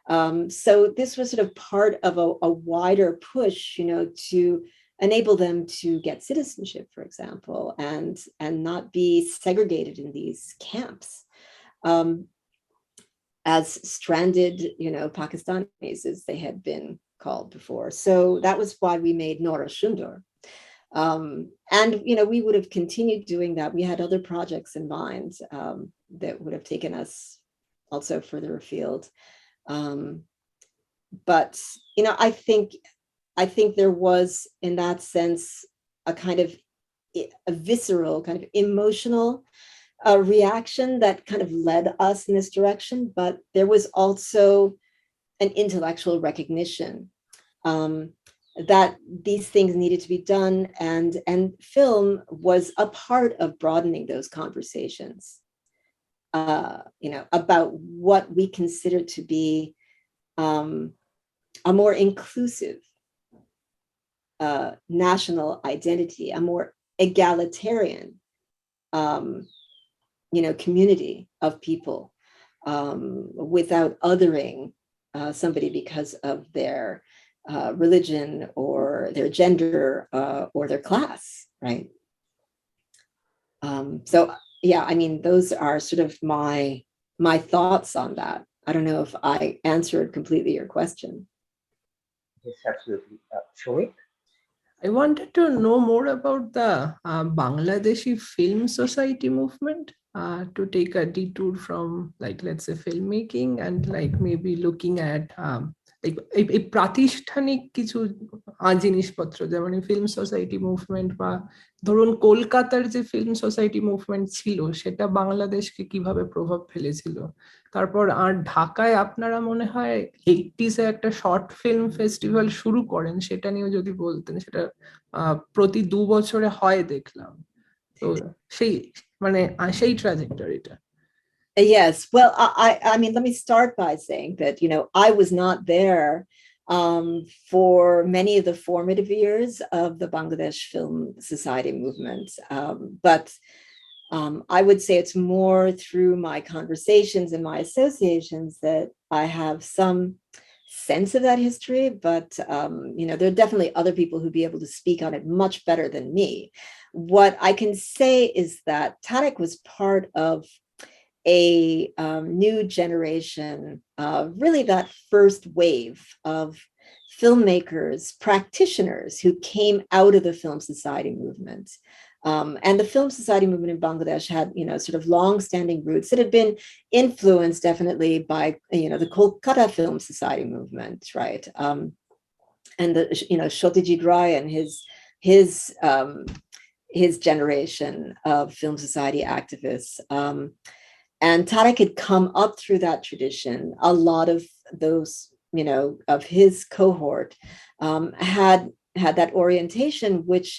S2: So this was sort of part of a wider push, to enable them to get citizenship, for example, and not be segregated in these camps as stranded, Pakistanis, as they had been called before. So that was why we made Nora Shundur. And we would have continued doing that. We had other projects in mind that would have taken us also further afield. But I think there was, in that sense, a kind of a visceral, kind of emotional reaction that kind of led us in this direction. But there was also an intellectual recognition that these things needed to be done, and film was a part of broadening those conversations, about what we consider to be a more inclusive national identity, a more egalitarian, community of people, without othering somebody because of their religion or their gender or their class, right? So yeah, I mean, those are sort of my thoughts on that. I don't know if I answered completely your question.
S3: Yes, absolutely. Shomik?
S1: I wanted to know more about the Bangladeshi Film Society movement, to take a detour from, like, let's say, filmmaking, and like maybe looking at এই প্রাতিষ্ঠানিক কিছু জিনিসপত্র, যেমন film society movement, বা ধরুন কলকাতার যে film society movement ছিল সেটা বাংলাদেশকে কিভাবে প্রভাব ফেলেছিল। তারপর আর ঢাকায় আপনারা মনে হয় 80s একটা শর্ট ফিল্ম ফেস্টিভ্যাল শুরু করেন, সেটা নিয়ে যদি বলতেন। সেটা প্রতি 2 বছরে হয় দেখলাম, তো সেই সেই ট্র্যাজেক্টরিটা।
S2: Yes, well, I mean, let me start by saying that, I was not there for many of the formative years of the Bangladesh Film Society movement. But I would say it's more through my conversations and my associations that I have some sense of that history. But, there are definitely other people who'd be able to speak on it much better than me. What I can say is that Tareque was part of a new generation, really that first wave of filmmakers, practitioners who came out of the Film Society movement. And the Film Society movement in Bangladesh had, sort of long-standing roots that had been influenced definitely by, the Kolkata Film Society movement, right? And the, Shotyajit Ray and his generation of Film Society activists. And Tareque had come up through that tradition. A lot of those, of his cohort had that orientation, which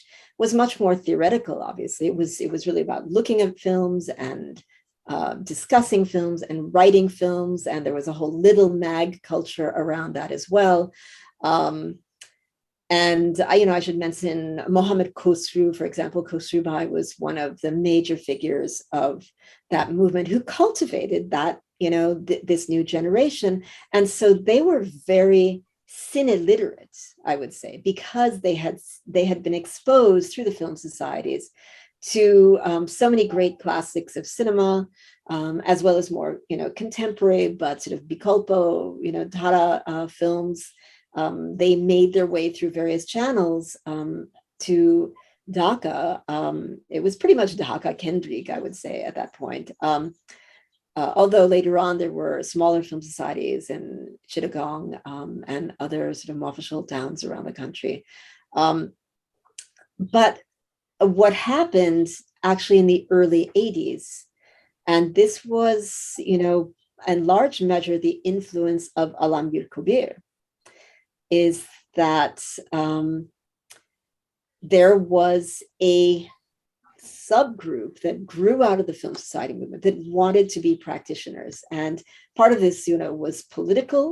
S2: was much more theoretical. Obviously, it was really about looking at films and discussing films and writing films, and there was a whole little mag culture around that as well. And I should mention Mohammed Khosru, for example. Khosru Bhai was one of the major figures of that movement who cultivated that, this new generation. And so they were very cine literate, I would say, because they had been exposed through the film societies to so many great classics of cinema, as well as more, contemporary, but sort of bikolpo, Dhara films. They made their way through various channels to Dhaka. It was pretty much Dhaka Kendrick, I would say, at that point. Although later on there were smaller film societies in Chittagong and other sort of mofficial towns around the country. But what happened actually in the early 80s, and this was, in large measure, the influence of Alamgir Kubir, is that there was a subgroup that grew out of the Film Society movement that wanted to be practitioners. And part of this, was political,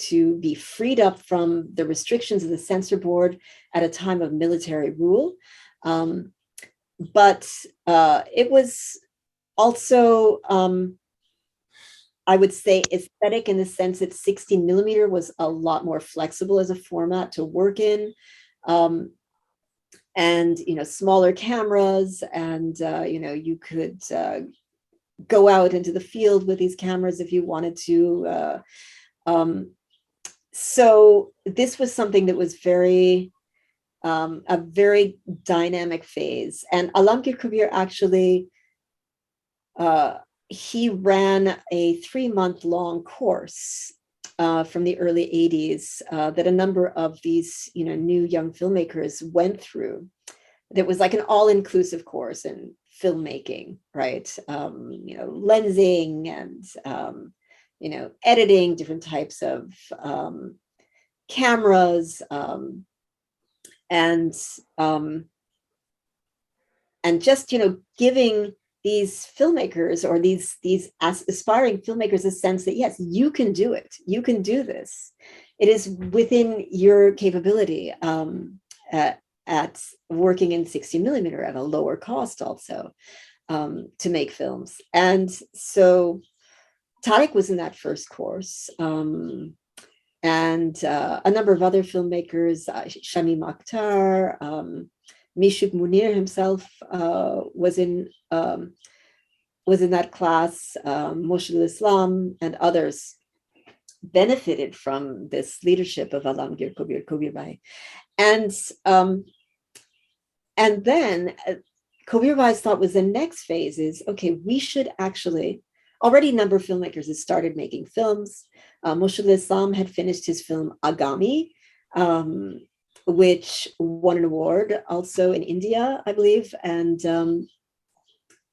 S2: to be freed up from the restrictions of the censor board at a time of military rule. But it was also, I would say, aesthetic in the sense that 16 millimeter was a lot more flexible as a format to work in. and smaller cameras, and you could go out into the field with these cameras if you wanted to. So this was something that was a very dynamic phase. And Alamgir Kabir actually, he ran a 3-month-long course from the early 80s that a number of these new young filmmakers went through. That was like an all-inclusive course in filmmaking, right? Lensing and editing, different types of cameras, and just giving these filmmakers or these aspiring filmmakers a sense that yes, you can do it, you can do this, it is within your capability, at working in 60 millimeter at a lower cost also, to make films. And so Tareque was in that first course, and a number of other filmmakers, Shami Makhtar, Mishuk Munir himself was in that class, Moshul Islam and others benefited from this leadership of Alamgir Kabir Bhai. And then Kabir Bhai's thought was the next phase is, okay, we should actually, already a number of filmmakers had started making films. Moshul Islam had finished his film Agami, which won an award also in India, I believe, and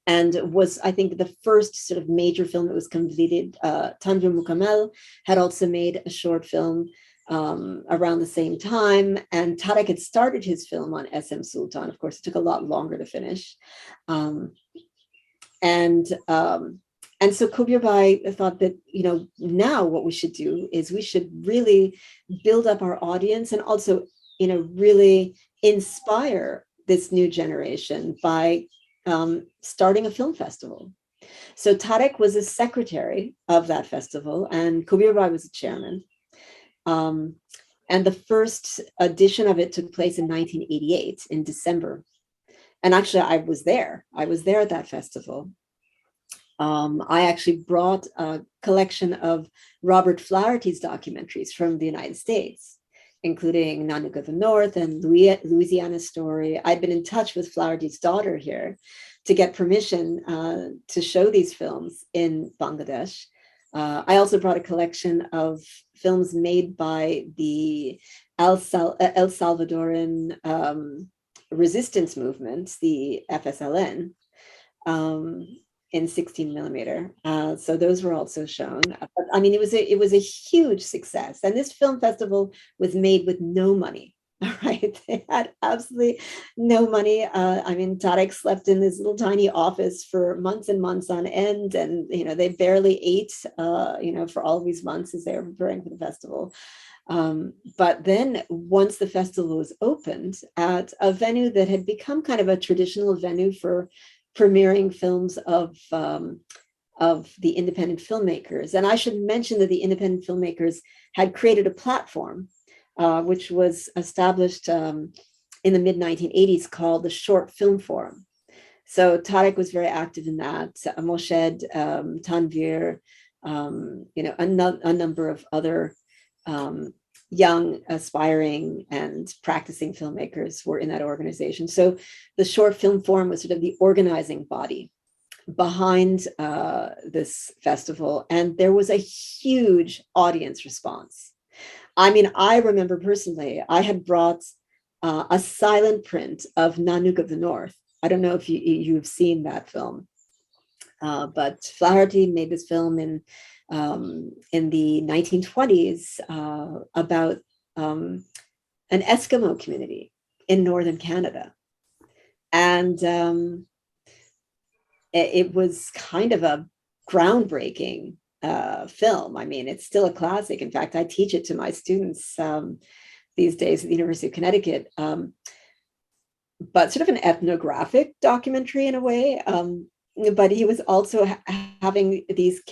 S2: was, I think, the first sort of major film that was completed. Tanvir Mukamel had also made a short film around the same time, and Tareque had started his film on SM Sultan. Of course, it took a lot longer to finish, and so Kabir Bhai thought that, now what we should do is we should really build up our audience and also, really inspire this new generation by starting a film festival. So Tareque was a secretary of that festival, and Kabir Bhai was the chairman. And the first edition of it took place in 1988 in December. And actually, I was there at that festival. I actually brought a collection of Robert Flaherty's documentaries from the United States, including Nanook of the North and Louisiana Story. I'd been in touch with Flaherty's daughter here to get permission to show these films in Bangladesh. I also brought a collection of films made by the El Salvadoran resistance movement, the FSLN, in 16 millimeter. So those were also shown. But I mean, it was a huge success. And this film festival was made with no money. All right, they had absolutely no money. I mean, Tareque slept in this little tiny office for months and months on end, and they barely ate, for all these months as they were preparing for the festival. But then once the festival was opened at a venue that had become kind of a traditional venue for premiering films of the independent filmmakers, and I should mention that the independent filmmakers had created a platform which was established in the mid-1980s called the Short Film Forum. So Tareque was very active in that. Moshed, Tanvir, a number of other young, aspiring, and practicing filmmakers were in that organization. So the Short Film Forum was sort of the organizing body behind this festival, and there was a huge audience response. I mean, I remember personally, I had brought a silent print of Nanook of the North. I don't know if you've seen that film, but Flaherty made this film in the 1920s about an Eskimo community in northern Canada. And it was kind of a groundbreaking film. I mean, it's still a classic. In fact, I teach it to my students these days at the University of Connecticut, but sort of an ethnographic documentary in a way. But he was also having these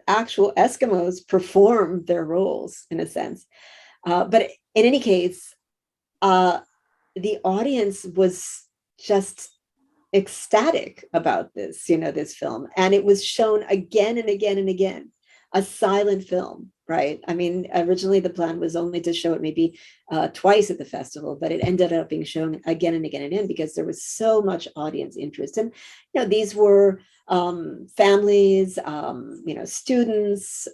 S2: actual Eskimos perform their roles in a sense. But in any case, the audience was just ecstatic about this, this film. And it was shown again and again and again, a silent film, right? I mean, originally the plan was only to show it maybe twice at the festival, but it ended up being shown again and again and again because there was so much audience interest. And, these were families, students,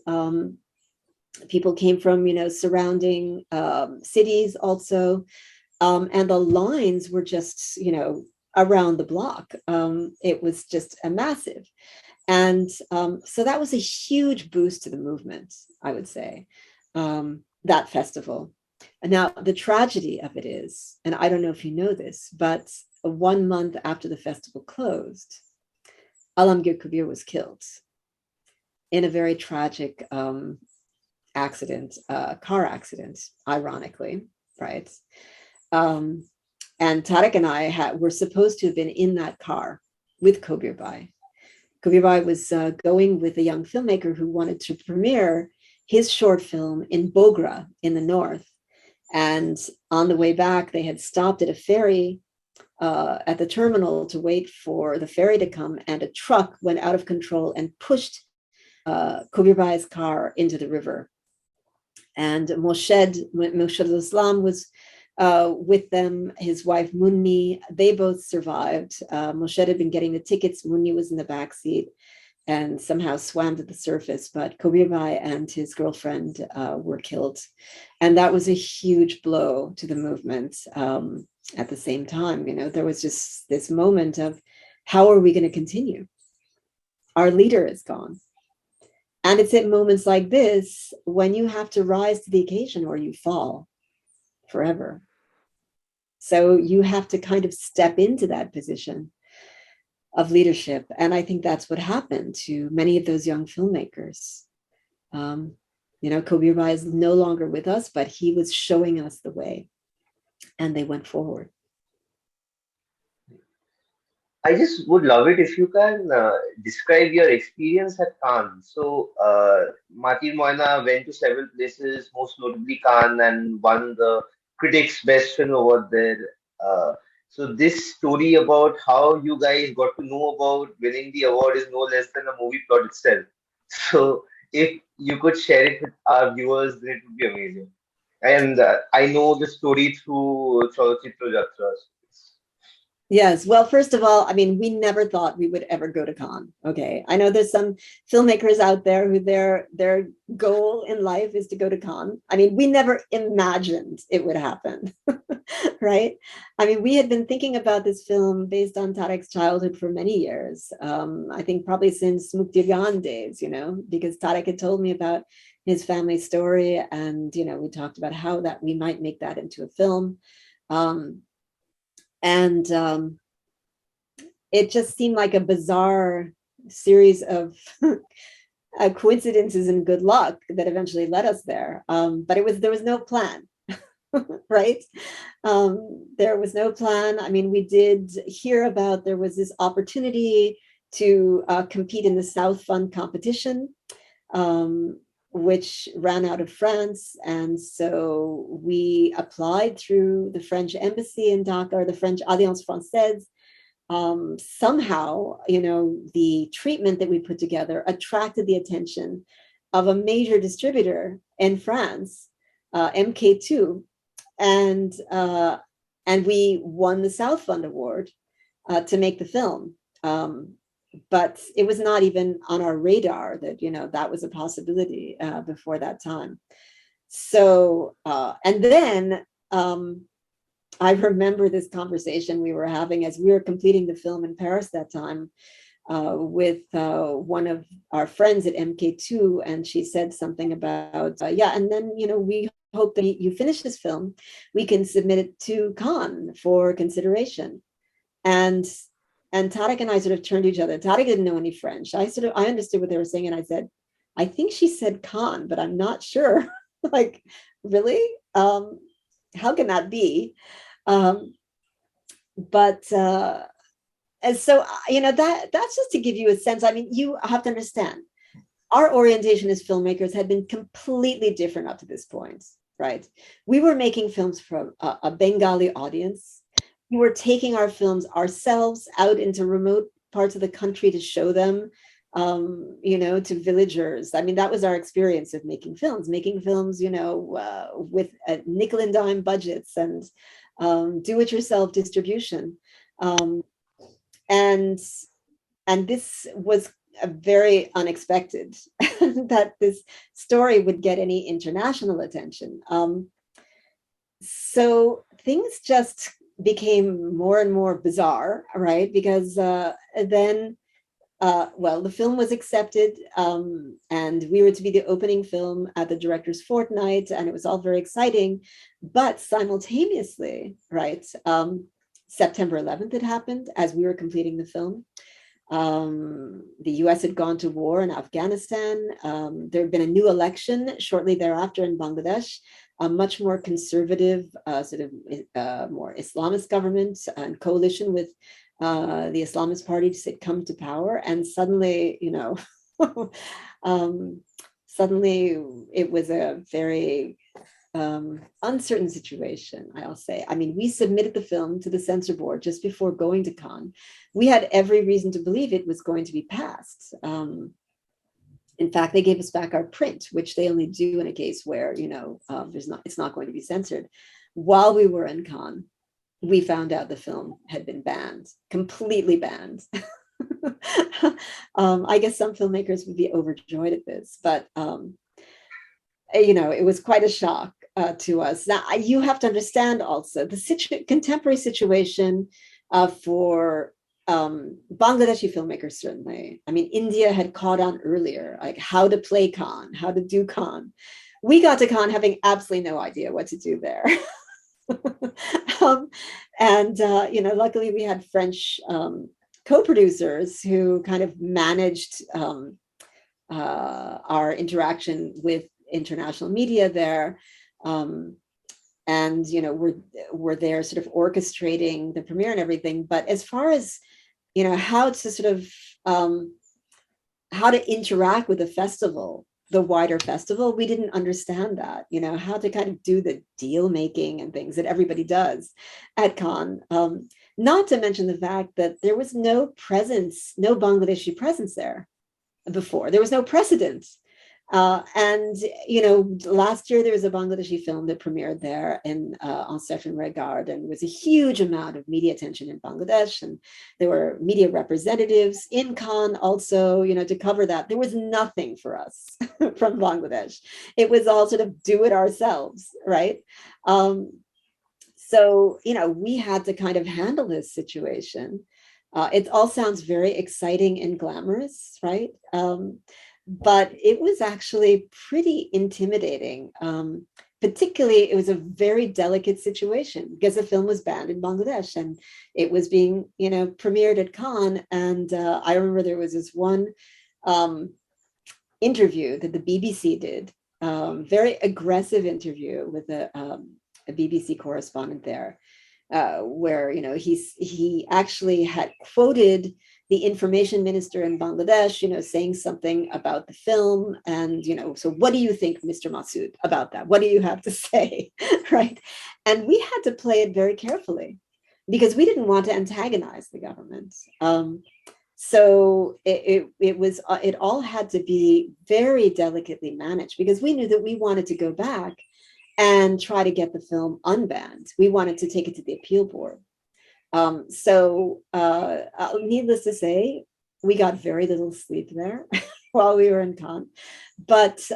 S2: people came from, surrounding cities also. And the lines were just, around the block. It was just a massive. And so that was a huge boost to the movement, I would say, that festival. And now the tragedy of it is, and I don't know if you know this, but 1 month after the festival closed, Alamgir Kabir was killed in a very tragic accident, car accident, ironically, right? And Tareque and I were supposed to have been in that car with Kabir Bhai. Kabir Bhai was going with a young filmmaker who wanted to premiere his short film in Bogra in the north. And on the way back, they had stopped at a ferry at the terminal to wait for the ferry to come, and a truck went out of control and pushed Kabir Bhai's car into the river. And Moshed Islam was with them, his wife Munni. They both survived. Moshed had been getting the tickets. Munni was in the back seat and somehow swam to the surface. But Kabir Bhai and his girlfriend were killed. And that was a huge blow to the movement. At the same time, there was just this moment of, how are we going to continue? Our leader is gone. And it's at moments like this when you have to rise to the occasion or you fall forever. So you have to kind of step into that position of leadership. And I think that's what happened to many of those young filmmakers. Kabir Bhai is no longer with us, but he was showing us the way, and they went forward.
S3: I just would love it if you can describe your experience at Cannes. So, Matir Moina went to several places, most notably Cannes, and won the critics' best film award there. So, this story about how you guys got to know about winning the award is no less than a movie plot itself. So, if you could share it with our viewers, then it would be amazing. And I know the story through Chalachitra Jatras.
S2: Yes. Well, first of all, I mean, we never thought we would ever go to Cannes. Okay. I know there's some filmmakers out there who their goal in life is to go to Cannes. I mean, we never imagined it would happen. Right. I mean, we had been thinking about this film based on Tareque's childhood for many years. I think probably since Muktir Gaan days, because Tareque had told me about his family story, and, we talked about how that we might make that into a film. And it just seemed like a bizarre series of coincidences and good luck that eventually led us there. But there was no plan, right? There was no plan. I mean, we did hear about there was this opportunity to compete in the South Fund competition, which ran out of France. And so we applied through the French embassy in Dhaka, or the French Alliance Française. Somehow, the treatment that we put together attracted the attention of a major distributor in France, MK2. And we won the South Fund Award to make the film. But it was not even on our radar that, that was a possibility before that time. So, and then I remember this conversation we were having as we were completing the film in Paris that time with one of our friends at MK2. And she said something about, and then, we hope that you finish this film, we can submit it to Cannes for consideration. And Tareque and I sort of turned to each other. Tareque didn't know any French. I understood what they were saying. And I said, I think she said Cannes, but I'm not sure. Like, really? How can that be? And so, that's just to give you a sense. I mean, you have to understand, our orientation as filmmakers had been completely different up to this point. right? We were making films for a Bengali audience. We were taking our films ourselves out into remote parts of the country to show them, to villagers. I mean, that was our experience of making films, with nickel and dime budgets and do-it-yourself distribution. And this was very unexpected that this story would get any international attention. So things just became more and more bizarre, right? Because then, the film was accepted, and we were to be the opening film at the director's fortnight, and it was all very exciting. But simultaneously, right, September 11th had happened as we were completing the film. The US had gone to war in Afghanistan. There had been a new election shortly thereafter in Bangladesh, a much more conservative, more Islamist government and coalition with the Islamist parties had come to power. And suddenly, suddenly it was a very uncertain situation, I'll say. I mean, we submitted the film to the censor board just before going to Cannes. We had every reason to believe it was going to be passed. In fact, they gave us back our print, which they only do in a case where, it's not going to be censored. While we were in Cannes, we found out the film had been banned, completely banned. I guess some filmmakers would be overjoyed at this, but it was quite a shock to us. Now, you have to understand also the contemporary situation for Bangladeshi filmmakers, certainly. I mean, India had caught on earlier, like how to play Cannes, how to do Cannes. We got to Cannes having absolutely no idea what to do there. Luckily we had French co-producers who kind of managed our interaction with international media there, and we're there sort of orchestrating the premiere and everything. But as far as how to sort of how to interact with the festival, the wider festival, we didn't understand that, how to kind of do the deal making and things that everybody does at Cannes. Not to mention the fact that there was no Bangladeshi presence there before. There was no precedent. Last year there was a Bangladeshi film that premiered there in En Certain Regard, and there was a huge amount of media attention in Bangladesh, and there were media representatives in Cannes also, to cover that. There was nothing for us from Bangladesh. It was all sort of do it ourselves, right? So we had to kind of handle this situation. It all sounds very exciting and glamorous, right? But it was actually pretty intimidating. Particularly, it was a very delicate situation because the film was banned in Bangladesh and it was being, premiered at Cannes. And I remember there was this one interview that the BBC did, very aggressive interview with a BBC correspondent there, where he actually had quoted the information minister in Bangladesh, saying something about the film, and so what do you think, Mr. Masud, about that? What do you have to say, right? And we had to play it very carefully because we didn't want to antagonize the government. So it all had to be very delicately managed because we knew that we wanted to go back and try to get the film unbanned. We wanted to take it to the appeal board. Needless to say, we got very little sleep there while we were in Cannes, but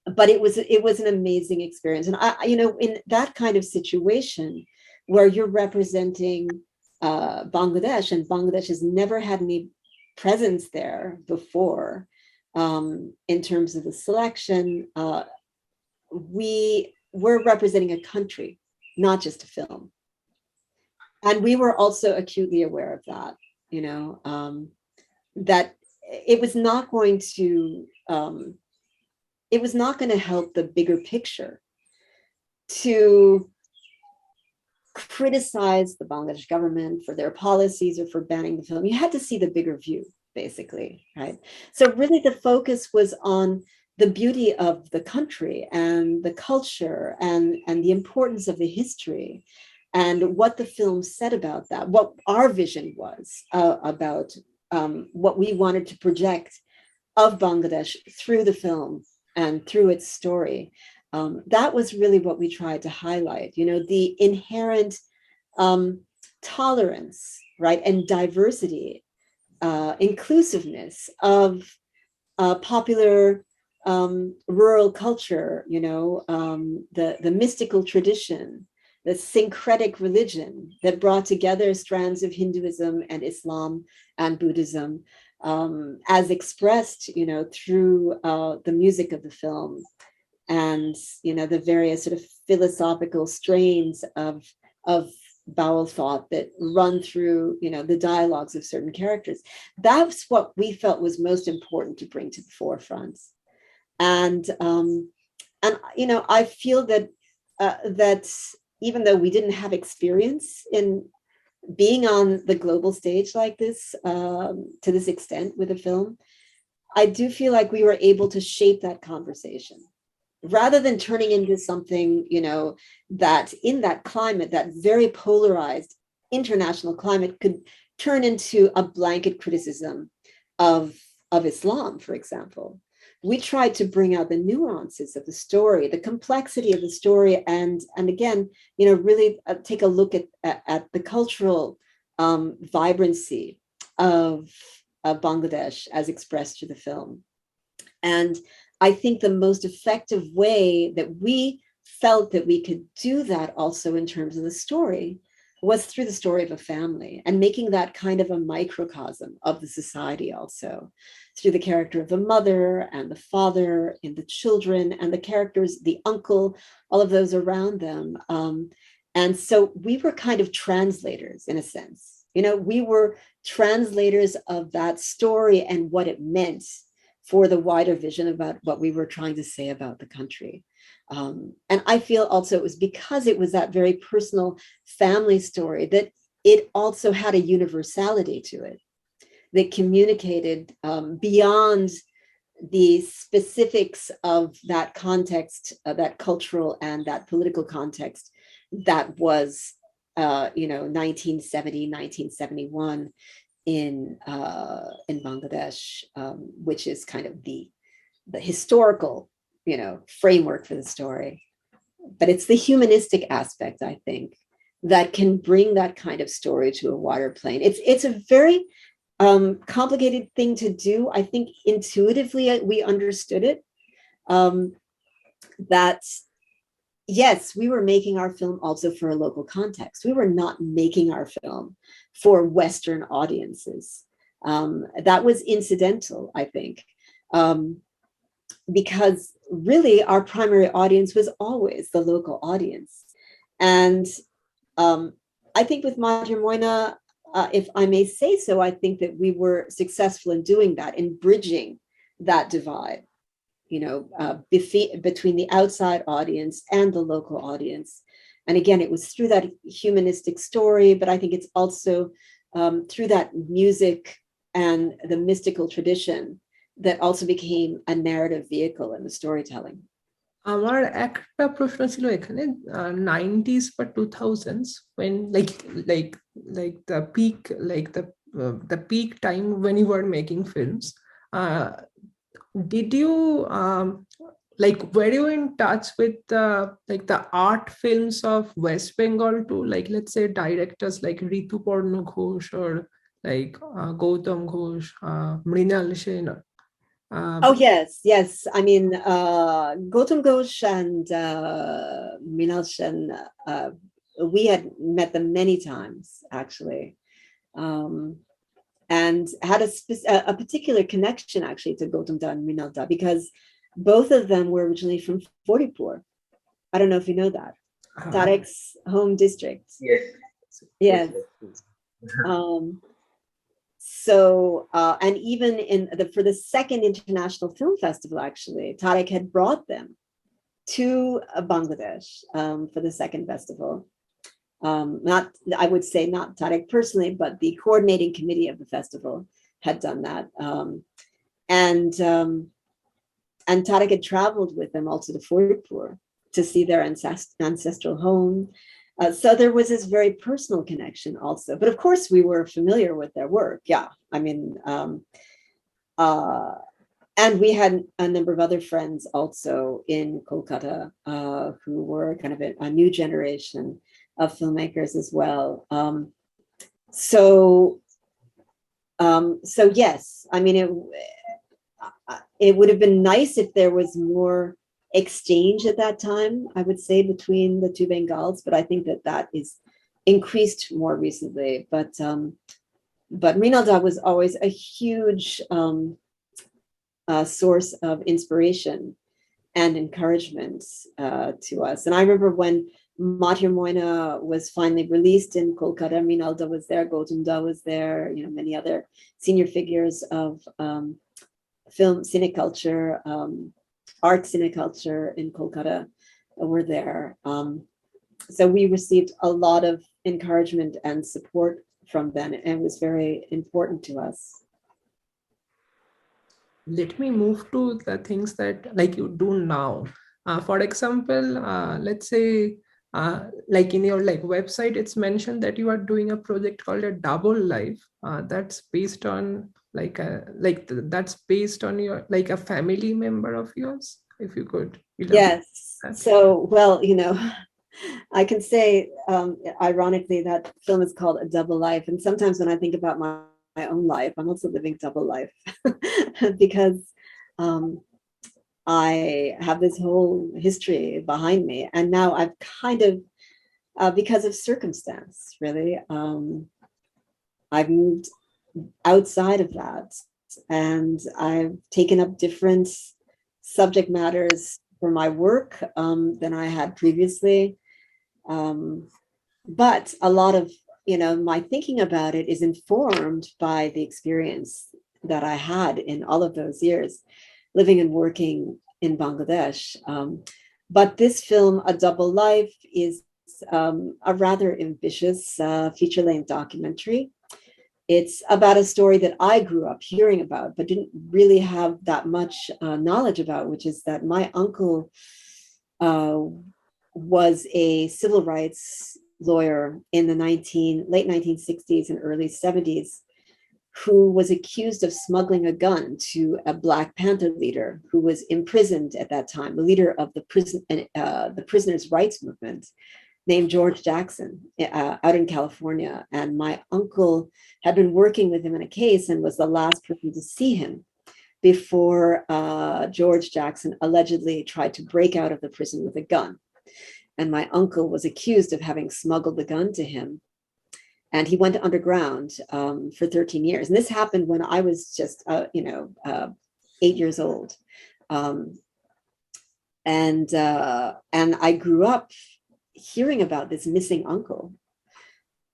S2: it was an amazing experience. And in that kind of situation where you're representing Bangladesh, and Bangladesh has never had any presence there before, in terms of the selection, we were representing a country, not just a film. And we were also acutely aware of that, that it was not going to help the bigger picture to criticize the Bangladesh government for their policies or for banning the film. You had to see the bigger view, basically, right? So really the focus was on the beauty of the country and the culture and the importance of the history and what the film said about that, what our vision was about what we wanted to project of Bangladesh through the film and through its story. That was really what we tried to highlight, the inherent tolerance, right, and diversity, inclusiveness of popular rural culture, the mystical tradition, the syncretic religion that brought together strands of Hinduism and Islam and Buddhism, as expressed, through the music of the film, and the various sort of philosophical strains of bowel thought that run through the dialogues of certain characters. That's what we felt was most important to bring to the forefront. And I feel that that even though we didn't have experience in being on the global stage like this, to this extent with a film, I do feel like we were able to shape that conversation rather than turning into something, that in that climate, that very polarized international climate, could turn into a blanket criticism of Islam, for example. We tried to bring out the nuances of the story, the complexity of the story, and again, really take a look at the cultural vibrancy of Bangladesh as expressed through the film. And I think the most effective way that we felt that we could do that also in terms of the story was through the story of a family and making that kind of a microcosm of the society also, through the character of the mother and the father and the children and the characters, the uncle, all of those around them. And so we were kind of translators in a sense. We were translators of that story and what it meant for the wider vision about what we were trying to say about the country. And I feel also it was because it was that very personal family story that it also had a universality to it that communicated beyond the specifics of that context, that cultural and that political context that was, 1970, 1971 in Bangladesh, which is kind of the historical framework for the story. But it's the humanistic aspect, I think, that can bring that kind of story to a wider plane. It's a very complicated thing to do. I think intuitively we understood it, that yes, we were making our film also for a local context. We were not making our film for Western audiences. That was incidental, I think, because really our primary audience was always the local audience. And I think with Matir Moina, if I may say so, I think that we were successful in doing that, in bridging that divide, between the outside audience and the local audience. And again, it was through that humanistic story, but I think it's also through that music and the mystical tradition that also became a narrative vehicle in the storytelling.
S1: আমার একটা প্রশ্ন ছিল এখানে 90s বা 2000s when like the peak time when you were making films, did you were you in touch with the art films of West Bengal too, like let's say directors like Rituparna Ghosh or like Gautam Ghosh, Mrinal Sen?
S2: Oh yes. I mean, Gautam Ghosh and Mrinal Sen, we had met them many times actually, and had a particular connection actually to Gautam Da and Mrinal Da because both of them were originally from Fortipur. I don't know if you know that. Tareque's home district. Yes. So, and even for the second International Film Festival, actually, Tareque had brought them to Bangladesh for the second festival. I would say not Tareque personally, but the coordinating committee of the festival had done that. And and Tareque had traveled with them also to Fortpur to see their ancestral home. So there was this very personal connection also. But of course, we were familiar with their work. Yeah, I mean, and we had a number of other friends also in Kolkata who were kind of a new generation of filmmakers as well. So yes, I mean, it would have been nice if there was more exchange at that time, I would say, between the two Bengals, but I think that is increased more recently. But Rinalda was always a huge source of inspiration and encouragement to us. And I remember when Matir Moina was finally released in Kolkata, Rinalda was there, Gotunda was there, many other senior figures of film cineculture, art cineculture in Kolkata were there. So we received a lot of encouragement and support from them, and it was very important to us.
S1: Let me move to the things that like you do now. For example, let's say like in your like website, it's mentioned that you are doing a project called a double life. That's based on that's based on your like a family member of yours. If you could elaborate.
S2: Yes. So, well, I can say, ironically, that film is called A Double Life. And sometimes when I think about my own life, I'm also living double life because I have this whole history behind me. And now I've kind of, because of circumstance, really, I've moved outside of that. And I've taken up different subject matters for my work than I had previously. But a lot of, my thinking about it is informed by the experience that I had in all of those years living and working in Bangladesh. But this film, A Double Life, is a rather ambitious feature-length documentary. It's about a story that I grew up hearing about, but didn't really have that much knowledge about, which is that my uncle was a civil rights lawyer in the late 1960s and early 70s, who was accused of smuggling a gun to a Black Panther leader who was imprisoned at that time, the leader of the prisoners' rights movement, named George Jackson out in California. And my uncle had been working with him in a case and was the last person to see him before George Jackson allegedly tried to break out of the prison with a gun. And my uncle was accused of having smuggled the gun to him. And he went underground for 13 years. And this happened when I was just, 8 years old. And I grew up hearing about this missing uncle.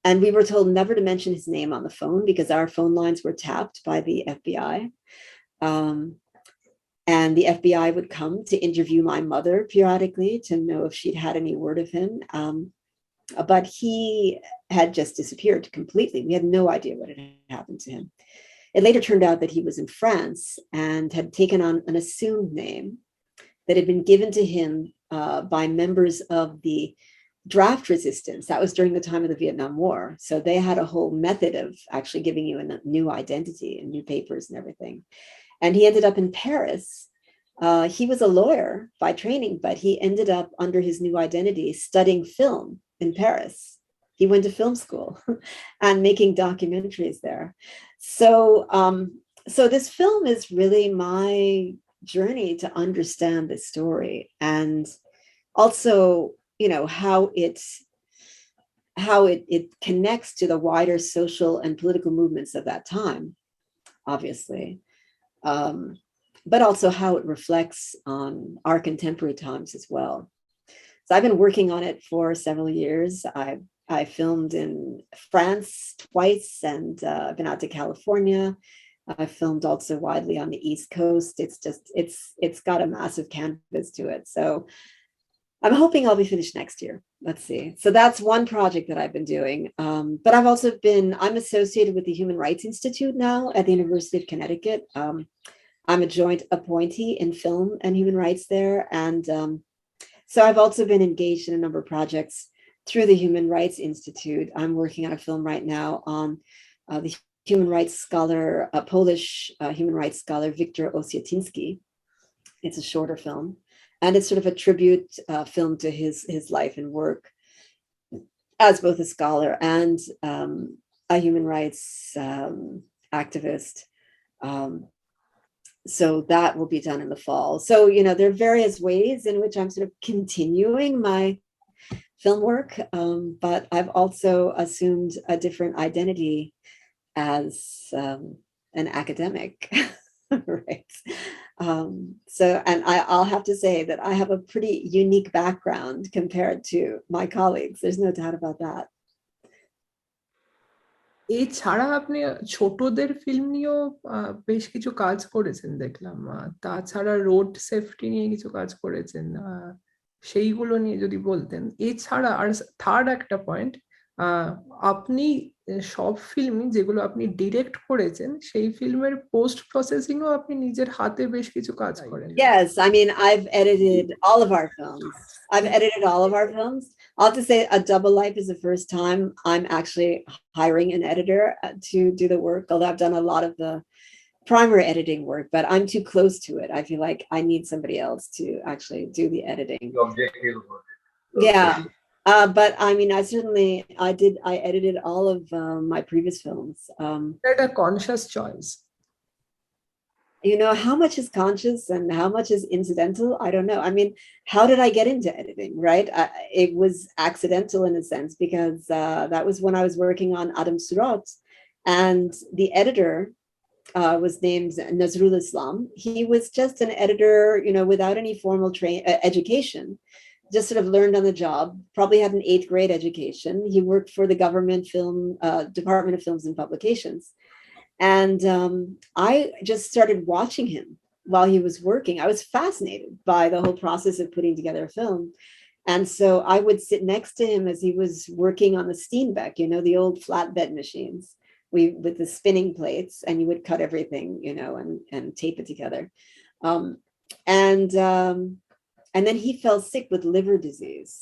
S2: And we were told never to mention his name on the phone because our phone lines were tapped by the FBI. And the FBI would come to interview my mother periodically to know if she'd had any word of him. But he had just disappeared completely. We had no idea what had happened to him. It later turned out that he was in France and had taken on an assumed name that had been given to him by members of the draft resistance. That was during the time of the Vietnam War. So they had a whole method of actually giving you a new identity and new papers and everything. And he ended up in Paris. He was a lawyer by training, but he ended up under his new identity studying film in Paris. He went to film school and making documentaries there. So, so this film is really my journey to understand this story, and also, how it connects to the wider social and political movements of that time, obviously, but also how it reflects on our contemporary times as well. So I've been working on it for several years. I filmed in France twice, and I've been out to California. I filmed also widely on the East Coast. It's got a massive canvas to it. So I'm hoping I'll be finished next year. Let's see. So that's one project that I've been doing. But I've also I'm associated with the Human Rights Institute now at the University of Connecticut. I'm a joint appointee in film and human rights there. And so I've also been engaged in a number of projects through the Human Rights Institute. I'm working on a film right now on the human rights scholar, Polish human rights scholar, Wiktor Osieciński. It's a shorter film. And it's sort of a tribute film to his life and work as both a scholar and a human rights activist. So that will be done in the fall. So, there are various ways in which I'm sort of continuing my film work, but I've also assumed a different identity as an academic, right? And I'll have to say that I have a pretty unique background compared to my colleagues. There's no doubt about that.
S1: এছাড়া আপনি ছোটদের film নিয়েও বেশ কিছু কাজ করেছেন দেখলাম, তাছাড়া রোড সেফটি নিয়ে কিছু কাজ করেছেন, সেইগুলো নিয়ে যদি বলতেন। এছাড়া আর থার্ড একটা পয়েন্ট, আপনি সব ফিল্মই যেগুলো আপনি ডিরেক্ট করেছেন সেই ফিল্মের পোস্ট প্রসেসিংও আপনি নিজের হাতে বেশ কিছু কাজ করেন।
S2: Yes, I mean, I've edited all of our films. I'll have to say A Double Life is the first time I'm actually hiring an editor to do the work, although I've done a lot of the primary editing work, but I'm too close to it. I feel like I need somebody else to actually do the editing.
S3: The objective work.
S2: Yeah. But I mean, I edited all of my previous films.
S1: That a conscious choice.
S2: How much is conscious and how much is incidental? I don't know. I mean, how did I get into editing, right? It was accidental in a sense, because that was when I was working on Adam Surat, and the editor was named Nazrul Islam. He was just an editor, without any formal education, just sort of learned on the job, probably had an 8th grade education. He worked for the government Department of Films and Publications. And I just started watching him while he was working. I was fascinated by the whole process of putting together a film. And so I would sit next to him as he was working on the Steenbeck, the old flatbed machines with the spinning plates, and you would cut everything, and tape it together. And then he fell sick with liver disease.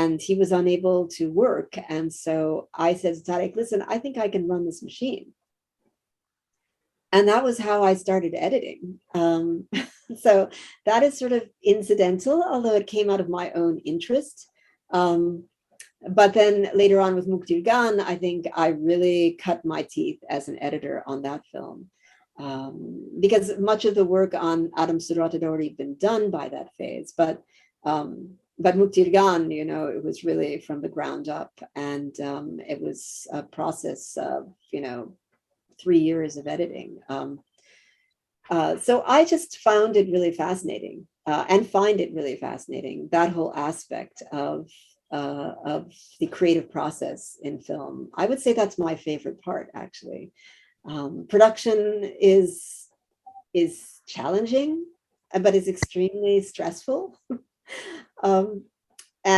S2: And he was unable to work. And so I said to Tareque, listen, I think I can run this machine. And that was how I started editing. So that is sort of incidental, although it came out of my own interest. But then later on with Muktir Gaan, I think I really cut my teeth as an editor on that film. Because much of the work on Adam Surat had already been done by that phase. But Muktir Gaan, it was really from the ground up, and it was a process of, 3 years of editing. So I just found it really fascinating, and find it really fascinating, that whole aspect of the creative process in film. I would say that's my favorite part, actually. Production is challenging, but it's extremely stressful.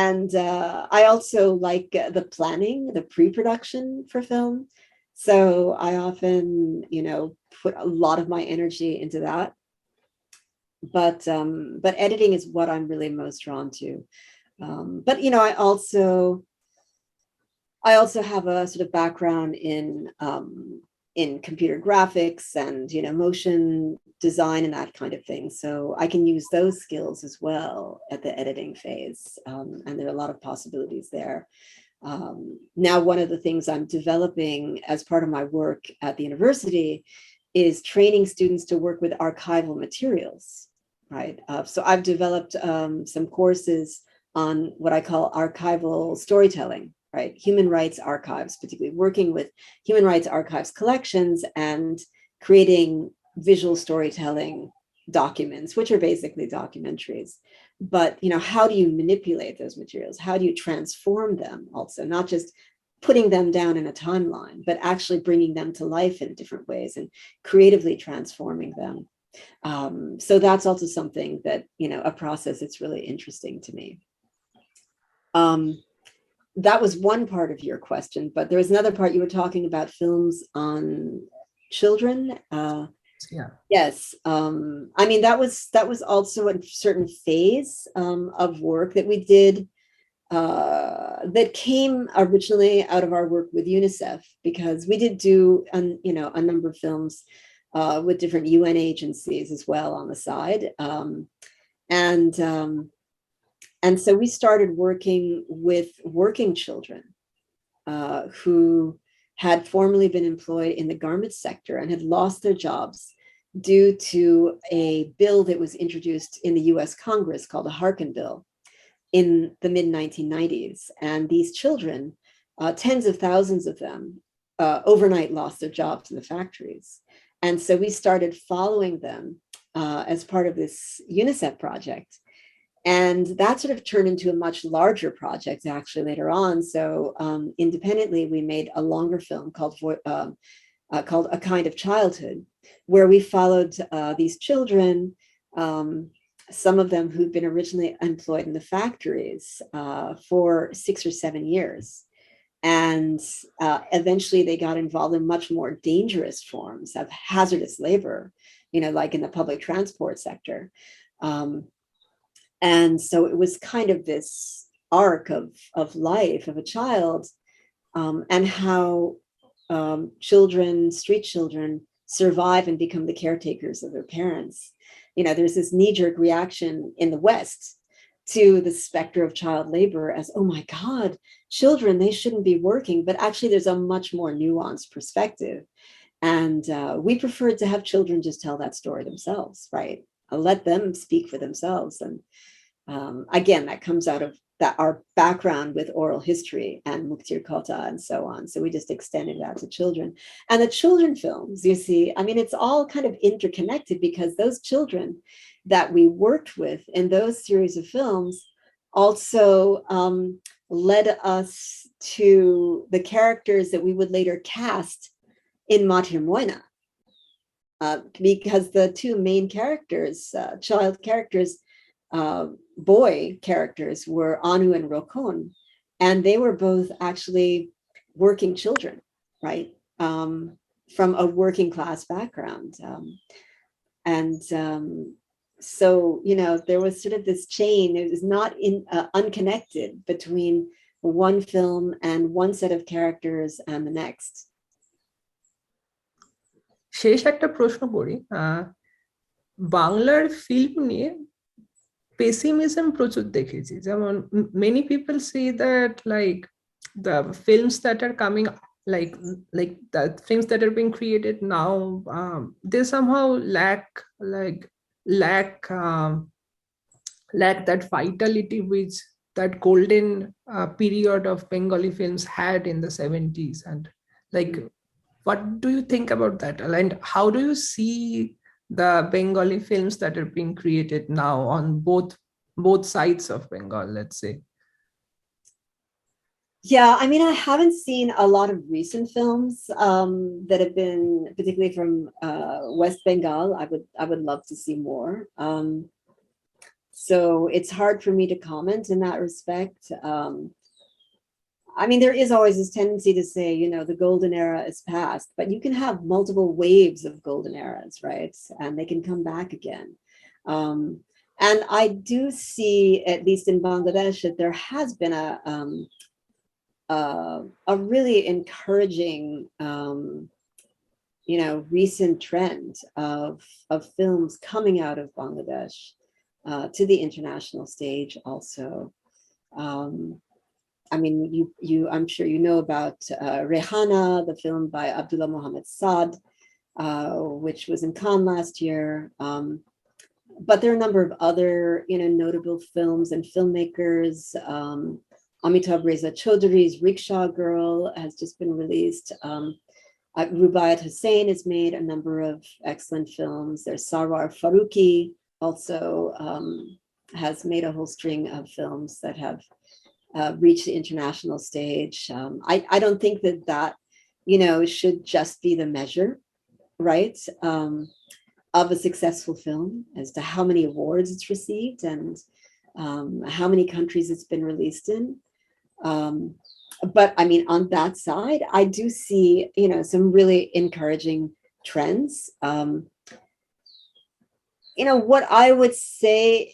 S2: And I also like the planning, the pre-production for film. So I often, put a lot of my energy into that. But editing is what I'm really most drawn to. But I also have a sort of background in computer graphics and motion design and that kind of thing. So I can use those skills as well at the editing phase. And there are a lot of possibilities there. Now, one of the things I'm developing as part of my work at the university is training students to work with archival materials, right? So I've developed some courses on what I call archival storytelling, right? Human rights archives, particularly working with human rights archives collections and creating visual storytelling documents, which are basically documentaries. But, how do you manipulate those materials? How do you transform them also? Not just putting them down in a timeline, but actually bringing them to life in different ways and creatively transforming them. So that's also something that, a process that's really interesting to me. That was one part of your question, but there was another part you were talking about films on children.
S1: Yeah.
S2: Yes. I mean, that was also a certain phase of work that we did that came originally out of our work with UNICEF, because we did do a number of films with different UN agencies as well on the side. And so we started working with working children who had formerly been employed in the garment sector and had lost their jobs due to a bill that was introduced in the US Congress called the Harkin Bill in the mid 1990s. And these children, tens of thousands of them, overnight lost their jobs in the factories. And so we started following them as part of this UNICEF project. And that sort of turned into a much larger project actually later on. So independently, we made a longer film called A Kind of Childhood, where we followed these children, some of them who'd been originally employed in the factories for 6 or 7 years. And eventually they got involved in much more dangerous forms of hazardous labor, like in the public transport sector. And so it was kind of this arc of life of a child, and how street children survive and become the caretakers of their parents. There's this knee-jerk reaction in the West to the specter of child labor as, oh my God, children, they shouldn't be working. But actually, there's a much more nuanced perspective. And we preferred to have children just tell that story themselves, right? Let them speak for themselves. And again, that comes out of our background with oral history and Muktir Kotha and so on. So we just extended it out to children. And the children films, you see, I mean, it's all kind of interconnected, because those children that we worked with in those series of films also led us to the characters that we would later cast in Matir Moina. Because the two main characters, child characters, boy characters, were Anu and Rokon, and they were both actually working children, right? From a working class background. So, there was sort of this chain. It was not unconnected between one film and one set of characters and the next.
S1: শেষ একটা প্রশ্ন করি, বাংলার film নিয়ে pessimism প্রচুর দেখেছি, যেমন many people say that like the films that are coming, like the films that are being created now, they somehow lack that vitality which that golden period of Bengali films had in the 70s. And like, what do you think about that, and how do you see the Bengali films that are being created now on both sides of Bengal, let's say?
S2: Yeah, I mean, I haven't seen a lot of recent films that have been particularly from West Bengal. I would love to see more. So it's hard for me to comment in that respect. I mean, there is always this tendency to say, the golden era is past, but you can have multiple waves of golden eras, right? And they can come back again. And I do see, at least in Bangladesh, that there has been a really encouraging, recent trend of films coming out of Bangladesh to the international stage also. I mean, I'm sure you know about Rehana, the film by Abdullah Mohammed Saad, which was in Cannes last year. But there are a number of other, notable films and filmmakers. Amitabh Reza Chaudhury's Rickshaw Girl has just been released. Rubaiyat Hussain has made a number of excellent films. There's Sarwar Farooqi also has made a whole string of films that have reached the international stage. I don't think that should just be the measure, right, of a successful film, as to how many awards it's received and how many countries it's been released in. But I mean, on that side, I do see, some really encouraging trends. what I would say,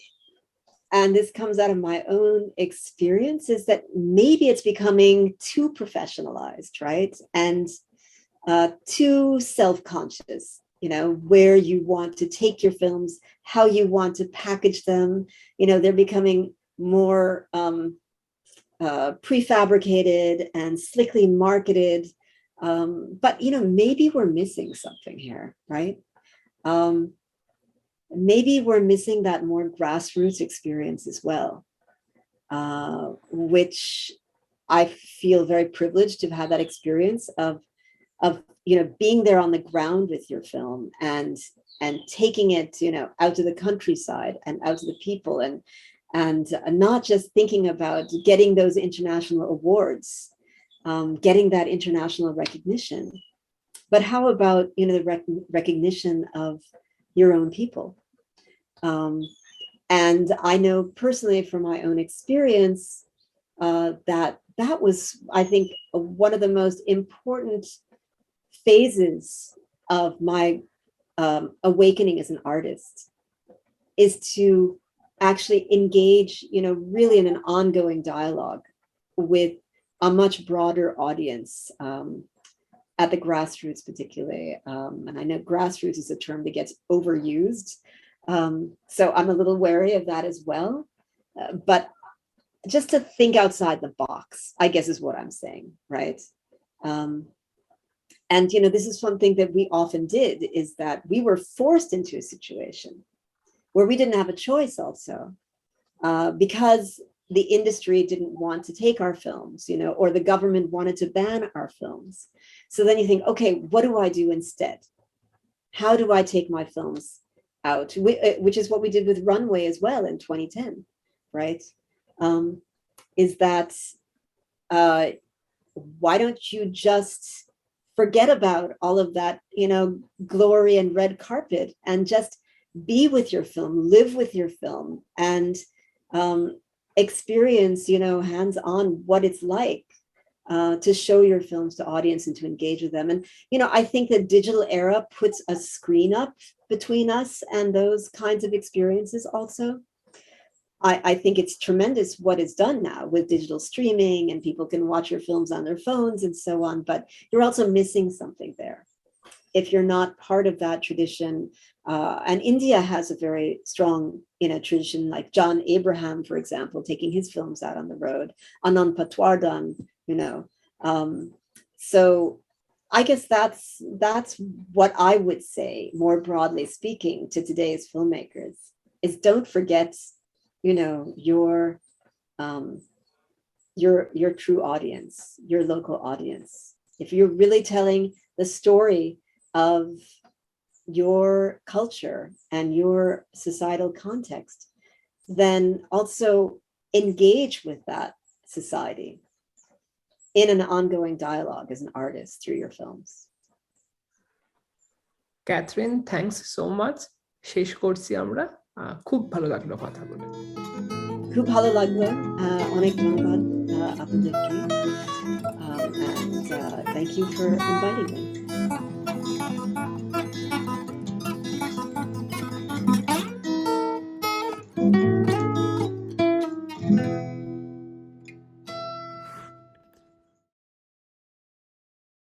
S2: and this comes out of my own experience, is that maybe it's becoming too professionalized, right? And too self-conscious, where you want to take your films, how you want to package them. They're becoming more prefabricated and slickly marketed. But, maybe we're missing something here, right? Maybe we're missing that more grassroots experience as well, which I feel very privileged to have had that experience of being there on the ground with your film and taking it out to the countryside and out to the people, and not just thinking about getting those international awards, getting that international recognition, but how about the recognition of your own people. And I know personally from my own experience that was, I think, one of the most important phases of my awakening as an artist, is to actually engage, really in an ongoing dialogue with a much broader audience, at the grassroots particularly. And I know grassroots is a term that gets overused. So I'm a little wary of that as well. But just to think outside the box, I guess, is what I'm saying, right? And, this is something that we often did, is that we were forced into a situation where we didn't have a choice also, because the industry didn't want to take our films, or the government wanted to ban our films. So then you think, okay, what do I do instead? How do I take my films out? Which is what we did with Runway as well in 2010, right? Is that, why don't you just forget about all of that, glory and red carpet, and just be with your film, live with your film, and experience, hands-on what it's like to show your films to audience and to engage with them. And, I think the digital era puts a screen up between us and those kinds of experiences also. I think it's tremendous what is done now with digital streaming, and people can watch your films on their phones and so on, but you're also missing something there if you're not part of that tradition. And India has a very strong, tradition, like John Abraham, for example, taking his films out on the road, Anand Patwardhan, So I guess that's what I would say, more broadly speaking, to today's filmmakers, is don't forget, your true audience, your local audience. If you're really telling the story of your culture and your societal context, then also engage with that society in an ongoing dialogue as an artist through your films.
S1: Catherine, thanks so much. শেষ করছি আমরা। খুব ভালো লাগলো কথা বলে।
S2: খুব ভালো লাগলো, অনেক ধন্যবাদ আপনাদেরকে, and thank you for inviting me.